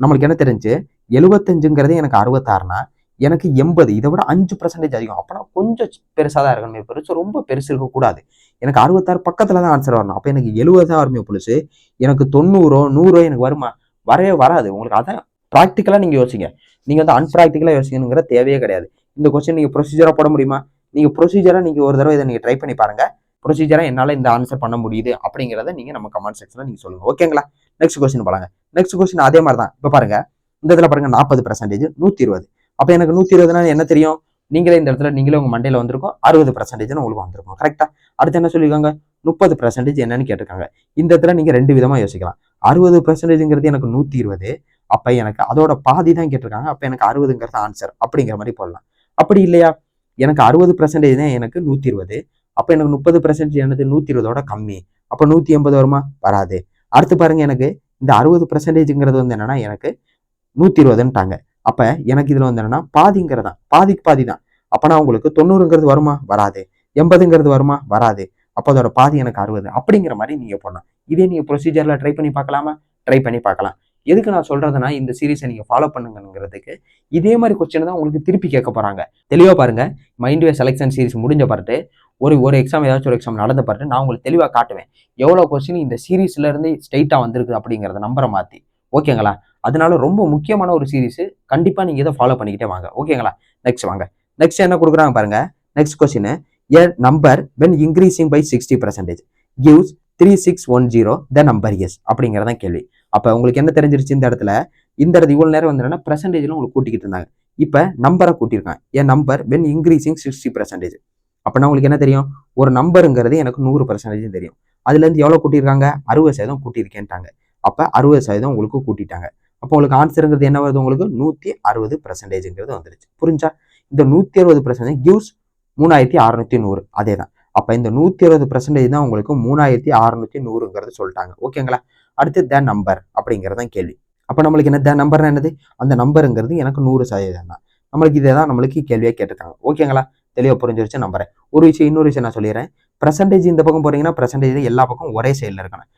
நம்மளுக்கு என்ன தெரிஞ்சு 75ங்கிறது எனக்கு 66னா எனக்கு 80, இதை விட 5% அதிகம். அப்பனா கொஞ்சம் பெருசாக தான் இருக்கணும், பெருசு ரொம்ப பெருசு இருக்கக்கூடாது. எனக்கு 66 பக்கத்துல தான் ஆன்சர் வரணும். அப்ப எனக்கு 70 தான் வருமே புதுசு, எனக்கு 90 100 எனக்கு வருமா, வரவே வராது. உங்களுக்கு அதான் ப்ராக்டிக்கலா நீங்க யோசிங்க. நீங்க வந்து அன்பிராக்டிக்கலா யோசிக்கணுங்கிற தேவையே கிடையாது. இந்த கொஸ்டின் நீங்க ப்ரொசீஜரா போட முடியுமா, நீங்க ப்ரொசீஜரா நீங்க ஒரு தடவை இதை நீங்க ட்ரை பண்ணி பாருங்க. ப்ரொசீஜரா என்னால இந்த ஆன்சர் பண்ண முடியுது அப்படிங்கிறத நீங்க நம்ம கமெண்ட் செக்ஷன்ல நீங்க சொல்லுங்க. ஓகேங்களா, நெக்ஸ்ட் கொஸ்டின் போலாங்க. நெக்ஸ்ட் கொஸ்டின் அதே மாதிரி தான். இப்ப பாருங்க, இந்த இடத்துல பாருங்க 40%, 120. அப்ப எனக்கு 120னா என்ன தெரியும், நீங்களே இந்த இடத்துல நீங்களே உங்க மண்டையில வந்திருக்கும் 60% உங்களுக்கு வந்திருக்கும். கரெக்டா, அடுத்து என்ன சொல்லியிருக்காங்க 30% என்னன்னு கேட்டிருக்காங்க. இந்த இடத்துல நீங்க 2 விதமா யோசிக்கலாம். 60%ங்கிறது எனக்கு 120, அப்ப எனக்கு அதோட பாதி தான் கேட்டிருக்காங்க, அப்ப எனக்கு 60ங்கிறது ஆன்சர் அப்படிங்கிற மாதிரி போடலாம். அப்படி இல்லையா, எனக்கு 60% தான் எனக்கு 120, அப்ப எனக்கு 30% என்னது 120ஓட கம்மி, அப்ப 180 வருமா, வராது. அடுத்து பாருங்க, எனக்கு இந்த 60%ங்கிறது வந்து என்னன்னா எனக்கு 120ன்ட்டாங்க. அப்ப எனக்கு இதுல வந்து என்னன்னா பாதிங்கிறதா, பாதிக்கு பாதி தான். அப்பனா உங்களுக்கு 90ங்கிறது வருமா, வராது. 80ங்கிறது வருமா, வராது. அப்ப அதோட பாதி எனக்கு 60 அப்படிங்கிற மாதிரி நீங்க போடலாம். இதே நீங்க ப்ரொசீஜர்ல ட்ரை பண்ணி பார்க்கலாமா, ட்ரை பண்ணி பார்க்கலாம். எதுக்கு நான் சொல்றதுன்னா, இந்த சீரீஸை நீங்க ஃபாலோ பண்ணுங்கிறதுக்கு. இதே மாதிரி கொஸ்டின் தான் உங்களுக்கு திருப்பி கேட்க போறாங்க. தெளிவா பாருங்க, மைண்ட் வே செலக்ஷன் சீரிஸ் முடிஞ்ச பார்த்து ஒரு எக்ஸாம், ஏதாச்சும் ஒரு எக்ஸாம் நடந்த பார்த்து நான் உங்களுக்கு தெளிவா காட்டுவேன் எவ்வளவு கொஸ்டின் இந்த சீரீஸ்ல இருந்து ஸ்ட்ரைட்டா வந்திருக்கு அப்படிங்கறத நம்பரை மாத்தி. ஓகேங்களா, அதனால ரொம்ப முக்கியமான ஒரு சீரிஸ், கண்டிப்பா நீங்க இதை ஃபாலோ பண்ணிக்கிட்டே வாங்க. ஓகேங்களா, நெக்ஸ்ட் வாங்க. நெக்ஸ்ட் என்ன கொடுக்குறாங்க பாருங்க. Next question, a number when increasing by 60% gives 3610 the number is அப்படிங்கறதான் கேள்வி. அப்ப உங்களுக்கு என்ன தெரிஞ்சிருச்சு, இந்த இடத்துல இவ்வளவு நேரம் வந்து என்ன பெர்சன்டேஜ்ல உங்களுக்கு கூட்டிக்கிட்டு இருந்தாங்க, இப்ப நம்பரை கூட்டியிருக்காங்க. a number when increasing 60%. அப்பனா உங்களுக்கு என்ன தெரியும், ஒரு நம்பருங்கிறது எனக்கு 100% தெரியும், அதுல இருந்து எவ்வளவு கூட்டியிருக்காங்க, 60% கூட்டியிருக்கேன்ட்டாங்க. அப்ப 60% உங்களுக்கு கூட்டிட்டாங்க. அப்போ உங்களுக்கு ஆன்சருங்கிறது என்ன வருது, உங்களுக்கு 160%ங்கிறது வந்துருச்சு. புரிஞ்சா, இந்த 160% gives 3610. அதே தான். அப்ப இந்த 160% தான் உங்களுக்கு 3610ங்கிறது சொல்லிட்டாங்க. ஓகேங்களா, அடுத்து த நம்பர் அப்படிங்கறதான் கேள்வி. அப்ப நம்மளுக்கு என்ன, த நம்பர்னா என்னது, அந்த நம்பருங்கிறது எனக்கு 100% தான். நம்மளுக்கு இதைதான் நம்மளுக்கு கேள்வியா கேட்டிருக்காங்க. ஓகேங்களா, தெளிவா புரிஞ்சிருச்சு நம்புறேன். ஒரு விஷயம், இன்னொரு விஷயம் நான் சொல்லிடுறேன். பெர்சன்டேஜ் இந்த பக்கம் போறீங்கன்னா பெர்சன்டேஜ் எல்லா பக்கம் ஒரே சைட்ல இருக்கணும்.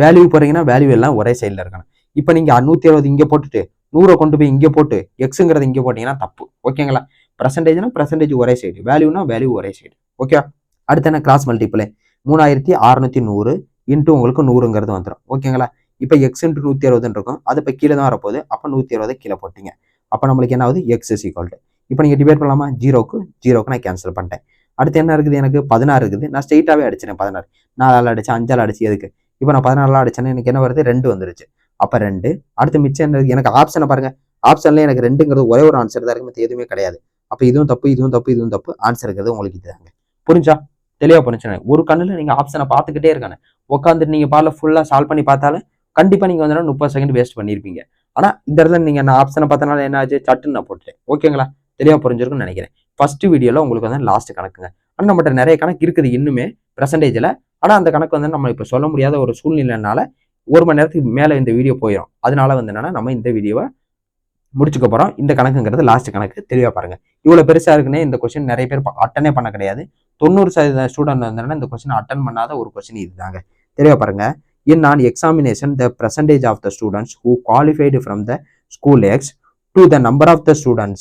வேல்யூ போறீங்கன்னா வேல்யூ எல்லாம் ஒரே சைட்ல இருக்கணும். இப்ப நீங்க 160 இங்க போட்டுட்டு 100 கொண்டு போய் இங்க போட்டு எக்ஸுங்கிறது இங்க போட்டீங்கன்னா தப்பு. ஓகேங்களா, பெர்சன்டேஜ்னா பெர்சன்டேஜ் ஒரே சைடு, வேல்யூனா வேல்யூ ஒரே சைடு. ஓகே, அடுத்து என்ன, கிராஸ் மல்டிப்ளை 3610 இன்ட்டு உங்களுக்கு 100ங்கிறது வந்துடும். ஓகேங்களா, இப்போ எக்ஸ் இன்ட்டு 160 இருக்கும், அது இப்போ கீழே தான் வரப்போகுது. அப்போ 160 கீழே போட்டீங்க. அப்போ நம்மளுக்கு என்ன ஆகுது, எக்ஸ் இஸ் ஈக்குவல் டு, இப்போ நீங்கள் டிவைட் பண்ணலாமா, ஜீரோக்கு நான் கேன்சல் பண்ணிட்டேன். அடுத்து என்ன இருக்குது, எனக்கு 16 இருக்குது. நான் ஸ்ட்ரெயிட்டாகவே அடிச்சிட்டேன் 16, 4ஆல் அடிச்சு 5ஆல் அடிச்சு எதுக்கு, இப்போ நான் 16ஆல் அடிச்சேன்னா எனக்கு என்ன வருது, 2 வந்துருச்சு. அப்போ 2. அடுத்து மிச்சம் என்ன இருக்குது, எனக்கு ஆப்ஷனை பாருங்க, ஆப்ஷன்ல எனக்கு 2ங்கிறது ஒரே ஒரு ஆன்சர் தான் இருக்கு, மற்ற எதுவுமே கிடையாது. அப்போ இதுவும் தப்பு, இதுவும் தப்பு, இதுவும் தப்பு. ஆன்சர் இருக்கிறது உங்களுக்கு இதுதாங்க. புரிஞ்சா, தெளிவா புரிஞ்சுங்க. ஒரு கண்ணுல நீங்க ஆப்ஷனை பார்த்துக்கிட்டே இருக்காங்க, உட்காந்துட்டு நீங்க பால ஃபுல்லா சால்வ் பண்ணி பார்த்தாலும் கண்டிப்பா நீங்க வந்து 30 செகண்ட் வேஸ்ட் பண்ணிருப்பீங்க. ஆனா இந்த இடத்துல நீங்க நான் ஆப்ஷனை பார்த்தனால என்ன ஆச்சு, சட்டுன்னு நான் போட்டுட்டேன். ஓகேங்களா, தெளிவா புரிஞ்சிருக்கும்னு நினைக்கிறேன். ஃபர்ஸ்ட் வீடியோல உங்களுக்கு வந்து லாஸ்ட் கணக்குங்க. ஆனா நம்மகிட்ட நிறைய கணக்கு இருக்குது இன்னுமே பெர்சன்டேஜ்ல. ஆனா அந்த கணக்கு வந்து நம்ம இப்ப சொல்ல முடியாத ஒரு சூழ்நிலைனால 1 மணி நேரத்துக்கு மேல இந்த வீடியோ போயிடும். அதனால வந்து என்னன்னா நம்ம இந்த வீடியோவை முடிச்சுக்க போறோம். இந்த கணக்குங்கிறது லாஸ்ட் கணக்கு, தெளிவா பாருங்க. இவ்வளவு பெருசா இருக்குன்னே இந்த கொஸ்டின் நிறைய பேர் அட்டனே பண்ண கிடையாது. 90% ஸ்டூடெண்ட் வந்து இந்த கொஸ்டின் அட்டன் பண்ணாத ஒரு கொஸ்டின் இதுதாங்க. தெளிவா பாருங்க. In an examination, the percentage of the students who qualified from the school X to the number of the students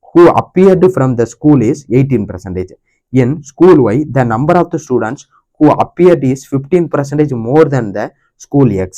who appeared from the school is 18%. In school Y, the number of the students who appeared is 15% more than the school X,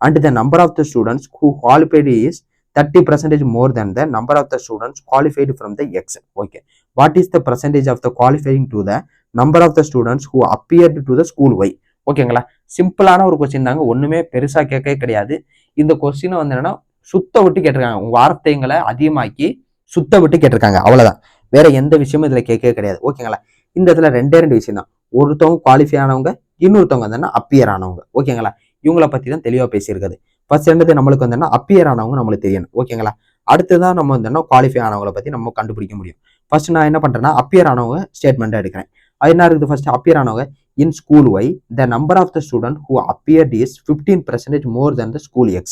and the number of the students who qualified is 30% more than the number of the students qualified from the X. Okay. What is the percentage of the qualifying to the number of the students who appeared to the school Y? ஓகேங்களா, சிம்பிளான ஒரு question தாங்க, ஒண்ணுமே பெருசா கேட்கவே கிடையாது. இந்த கொஸ்டினை வந்து என்னன்னா சுத்த விட்டு கேட்டிருக்காங்க, உங்க வார்த்தைகளை அதிகமாக்கி சுத்த விட்டு கேட்டிருக்காங்க, அவ்வளவுதான். வேற எந்த விஷயமும் இதுல கேட்கவே கிடையாது. ஓகேங்களா, இந்த இடத்துல 2 விஷயம் தான். ஒருத்தவங்க குவாலிஃபை ஆனவங்க, இன்னொருத்தவங்க வந்து அப்பியர் ஆனவங்க. ஓகேங்களா, இவங்கள பத்தி தான் தெளிவா பேசியிருக்காது. ஃபர்ஸ்ட் என்னது, நம்மளுக்கு வந்து அப்பியர் ஆனவங்க நம்மளுக்கு தெரியணும். ஓகேங்களா, அடுத்ததான் நம்ம வந்து குவாலிஃபை ஆனவங்களை பத்தி நம்ம கண்டுபிடிக்க முடியும். ஃபர்ஸ்ட் நான் என்ன பண்றேன்னா அப்பியர் ஆனவங்க ஸ்டேட்மெண்ட் எடுக்கிறேன். அது என்ன இருக்குது, ஃபர்ஸ்ட் அப்பியர் ஆனவங்க in school Y, the number of the student who appeared is 15% more than the school X.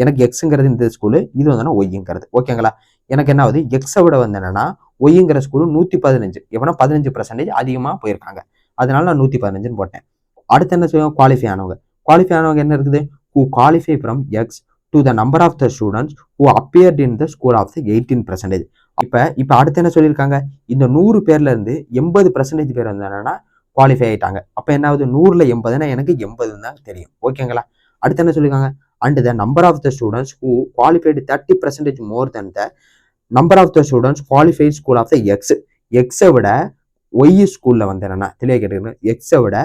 எனக்கு எக்ஸுங்கிறது இந்த ஸ்கூலு, இது வந்து ஒய்ங்கிறது. ஓகேங்களா, எனக்கு என்ன ஆகுது, எக்ஸை விட வந்து என்னன்னா ஒய்ங்கிற ஸ்கூலு 115, எவனா 15% அதிகமா போயிருக்காங்க. அதனால நான் 115 போட்டேன். அடுத்து என்ன செய்வோம், குவாலிஃபை ஆனவங்க. குவாலிஃபை ஆனவங்க என்ன இருக்குது, who qualify from X to the number of the students who appeared in the school of the 18%. இப்ப அடுத்து என்ன சொல்லியிருக்காங்க, இந்த 100 பேர்ல இருந்து 80% பேர் வந்து என்னன்னா குவாலிஃபை ஆயிட்டாங்க. அப்ப என்ன ஆகுது, 100ல 80னா எனக்கு 80 தான் தெரியும். ஓகேங்களா, அடுத்து என்ன சொல்லிருக்காங்க, and the number of the students who qualified 30% more than the number of the students qualified school of the X. எக்ஸை விட ஒய் ஸ்கூல்ல வந்து என்னன்னா தெளிவாக கேட்டுருக்கேன், எக்ஸை விட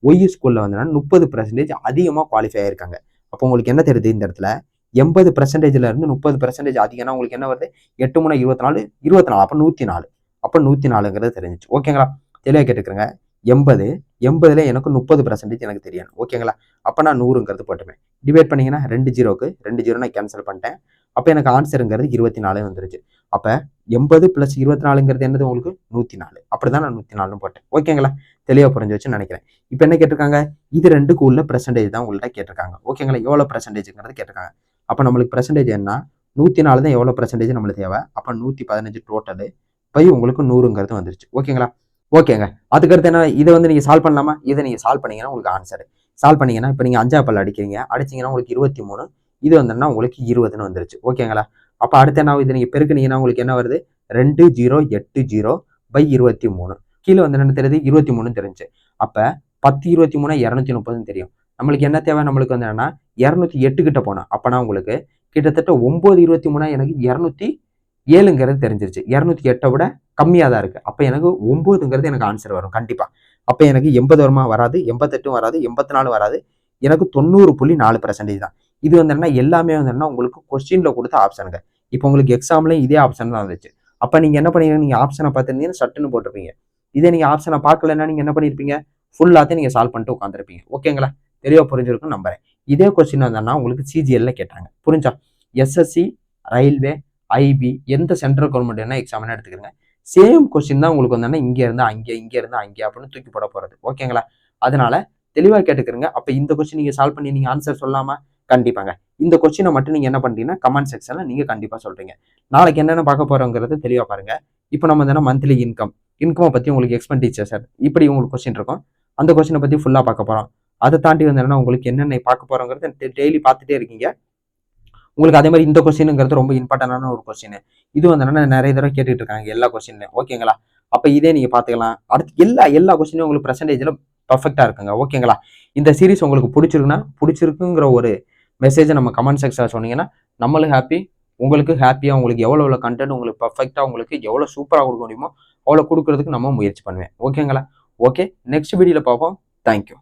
ஒய் ஸ்கூல்ல வந்து 30% அதிகமாக குவாலிஃபை ஆயிருக்காங்க. அப்போ உங்களுக்கு என்ன தெரியுது, இந்த இடத்துல 80%ல இருந்து 30% அதிகம்னா உங்களுக்கு என்ன வருது, 8 3 24, 24, அப்போ 104, அப்போ 104ங்கிறது தெரிஞ்சிச்சு. ஓகேங்களா, தெளிவாக கேட்டுக்கிறேங்க. 80ல எனக்கு 30% எனக்கு தெரியும். ஓகேங்களா, அப்போ நான் 100ங்கிறது போட்டுப்பேன். டிவைட் பண்ணீங்கன்னா 2 ஜீரோக்கு 2 ஜீரோ நான் கேன்சல் பண்ணிட்டேன். அப்போ எனக்கு ஆன்சருங்கிறது 24 வந்துருச்சு. அப்போ 80 + 24ங்கிறது என்னது உங்களுக்கு 104. அப்படிதான் நான் 104 போட்டேன். ஓகேங்களா, தெளிவாக புரிஞ்சு வச்சுன்னு நினைக்கிறேன். இப்போ என்ன கேட்டிருக்காங்க, இது 2க்கு உள்ள பெர்சன்டேஜ் தான் உங்கள்கிட்ட கேட்டிருக்காங்க. ஓகேங்களா, எவ்வளோ பெர்சன்டேஜ்ங்கிறது கேட்டிருக்காங்க. அப்போ நம்மளுக்கு பெர்சன்டேஜ் என்ன, 104 தான் எவ்வளோ பெர்சன்டேஜ் நம்மளுக்கு தேவை. அப்போ 115 டோட்டலு பை உங்களுக்கு 100ங்கிறது வந்துருச்சு. ஓகேங்களா, ஓகேங்க. அதுக்கடுத்து என்ன, இதை வந்து நீங்க சால்வ் பண்ணலாமா, இதை நீங்க சால்வ் பண்ணீங்கன்னா உங்களுக்கு ஆன்சர் சால்வ் பண்ணீங்கன்னா இப்போ நீங்க 5 பல் அடிக்கிறீங்க, அடிச்சீங்கன்னா உங்களுக்கு 23, இது வந்துன்னா உங்களுக்கு 20ன்னு வந்துருச்சு. ஓகேங்களா, அப்போ அடுத்து என்ன, இதை நீங்க பெருக்குனீங்கன்னா உங்களுக்கு என்ன வருது, 2080/23. கீழே வந்து என்ன தெரியுது, 23 தெரிஞ்சு. அப்ப 10 23 230 தெரியும். நம்மளுக்கு என்ன தேவை, நம்மளுக்கு வந்து என்னன்னா 208 கிட்ட போனோம். அப்பனா உங்களுக்கு கிட்டத்தட்ட 9 23 எனக்கு 207ங்கிறது தெரிஞ்சிருச்சு. 208 விட கம்மியா தான் இருக்கு. அப்ப எனக்கு 9ங்கிறது எனக்கு ஆன்சர் வரும் கண்டிப்பா. அப்ப எனக்கு 80 வருமா, வராது. 88 வராது. 84 வராது. எனக்கு 90.4% தான். இது வந்து எல்லாமே வந்து உங்களுக்கு கொஸ்டின்ல கொடுத்த ஆப்ஷனுங்க. இப்போ உங்களுக்கு எக்ஸாம்லயும் இதே ஆப்ஷன் தான் வந்துச்சு. அப்ப நீங்க என்ன பண்ணீங்க, நீங்க ஆப்ஷனை பார்த்திருந்தீங்கன்னா சட்டுன்னு போட்டிருப்பீங்க. இதே நீங்க ஆப்ஷனை பார்க்கலன்னா நீங்க என்ன பண்ணிருப்பீங்க, ஃபுல்லாத்தையும் நீங்க சால்வ் பண்ணிட்டு உட்காந்துருப்பீங்க. ஓகேங்களா, தெளிவா புரிஞ்சிருக்கும் நம்புறேன். இதே கொஸ்டின் வந்தா உங்களுக்கு சிஜிஎல்ல கேட்டாங்க. புரிஞ்சா, எஸ்எஸ்சி, ரயில்வே, ஐபி, எந்த சென்ட்ரல் கவர்மெண்ட் என்ன எக்ஸாம் எடுத்துக்கிறீங்க, சேம் கொஸ்டின் தான் உங்களுக்கு வந்து இங்க இருந்து அங்கே, இங்க இருந்து அங்கே அப்படின்னு தூக்கி போட போறது. ஓகேங்களா, அதனால தெளிவா கேட்டுக்கிறீங்க. அப்ப இந்த கொஸ்டின் நீங்க சால்வ் பண்ணி நீங்க ஆன்சர் சொல்லாமா, கண்டிப்பாங்க. இந்த கொஸ்டினை மட்டும் நீங்க என்ன பண்றீங்கன்னா கமெண்ட் செக்ஷன்ல நீங்க கண்டிப்பா சொல்றீங்க. நாளைக்கு என்னென்ன பார்க்க போறோங்கிறது தெளிவா பாருங்க. இப்போ நம்ம மந்த்லி இன்கம் பத்தி உங்களுக்கு எக்ஸ்பெண்டிச்சர் சார் இப்படி உங்களுக்கு கொஸ்டின் இருக்கும். அந்த கொஸ்டினை பத்தி ஃபுல்லா பார்க்க போறோம். அதை தாண்டி வந்து என்னன்னா உங்களுக்கு என்னென்ன பார்க்க போறோங்கிறது டெய்லி பார்த்துட்டே இருக்கீங்க. உங்களுக்கு அதே மாதிரி இந்த கொஸ்டினுங்கிறது ரொம்ப இம்பார்ட்டன்டான ஒரு கொஸ்டின். இது வந்து நிறைய தடவை கேட்டுட்டு இருக்காங்க எல்லா கொஸ்டின்லையும். ஓகேங்களா, அப்ப இதே நீங்க பாத்துக்கலாம். அடுத்து எல்லா கொஸ்டினும் உங்களுக்கு பெர்சன்டேஜ்ல பர்ஃபெக்டா இருக்குங்க. ஓகேங்களா, இந்த சீரிஸ் உங்களுக்கு பிடிச்சிருக்குங்கிற ஒரு மெசேஜை நம்ம கமெண்ட் செக்ஷனில் சொன்னீங்கன்னா நம்மளும் ஹாப்பி, உங்களுக்கு ஹாப்பியாக உங்களுக்கு எவ்வளோ கண்டென்ட் உங்களுக்கு பர்ஃபெக்டாக உங்களுக்கு எவ்வளோ சூப்பராக கொடுக்க முடியுமோ அவ்வளோ கொடுக்கறதுக்கு நம்ம முயற்சி பண்ணுவேன். ஓகேங்களா? ஓகே, நெக்ஸ்ட் வீடியோவில் பார்ப்போம். தேங்க்யூ.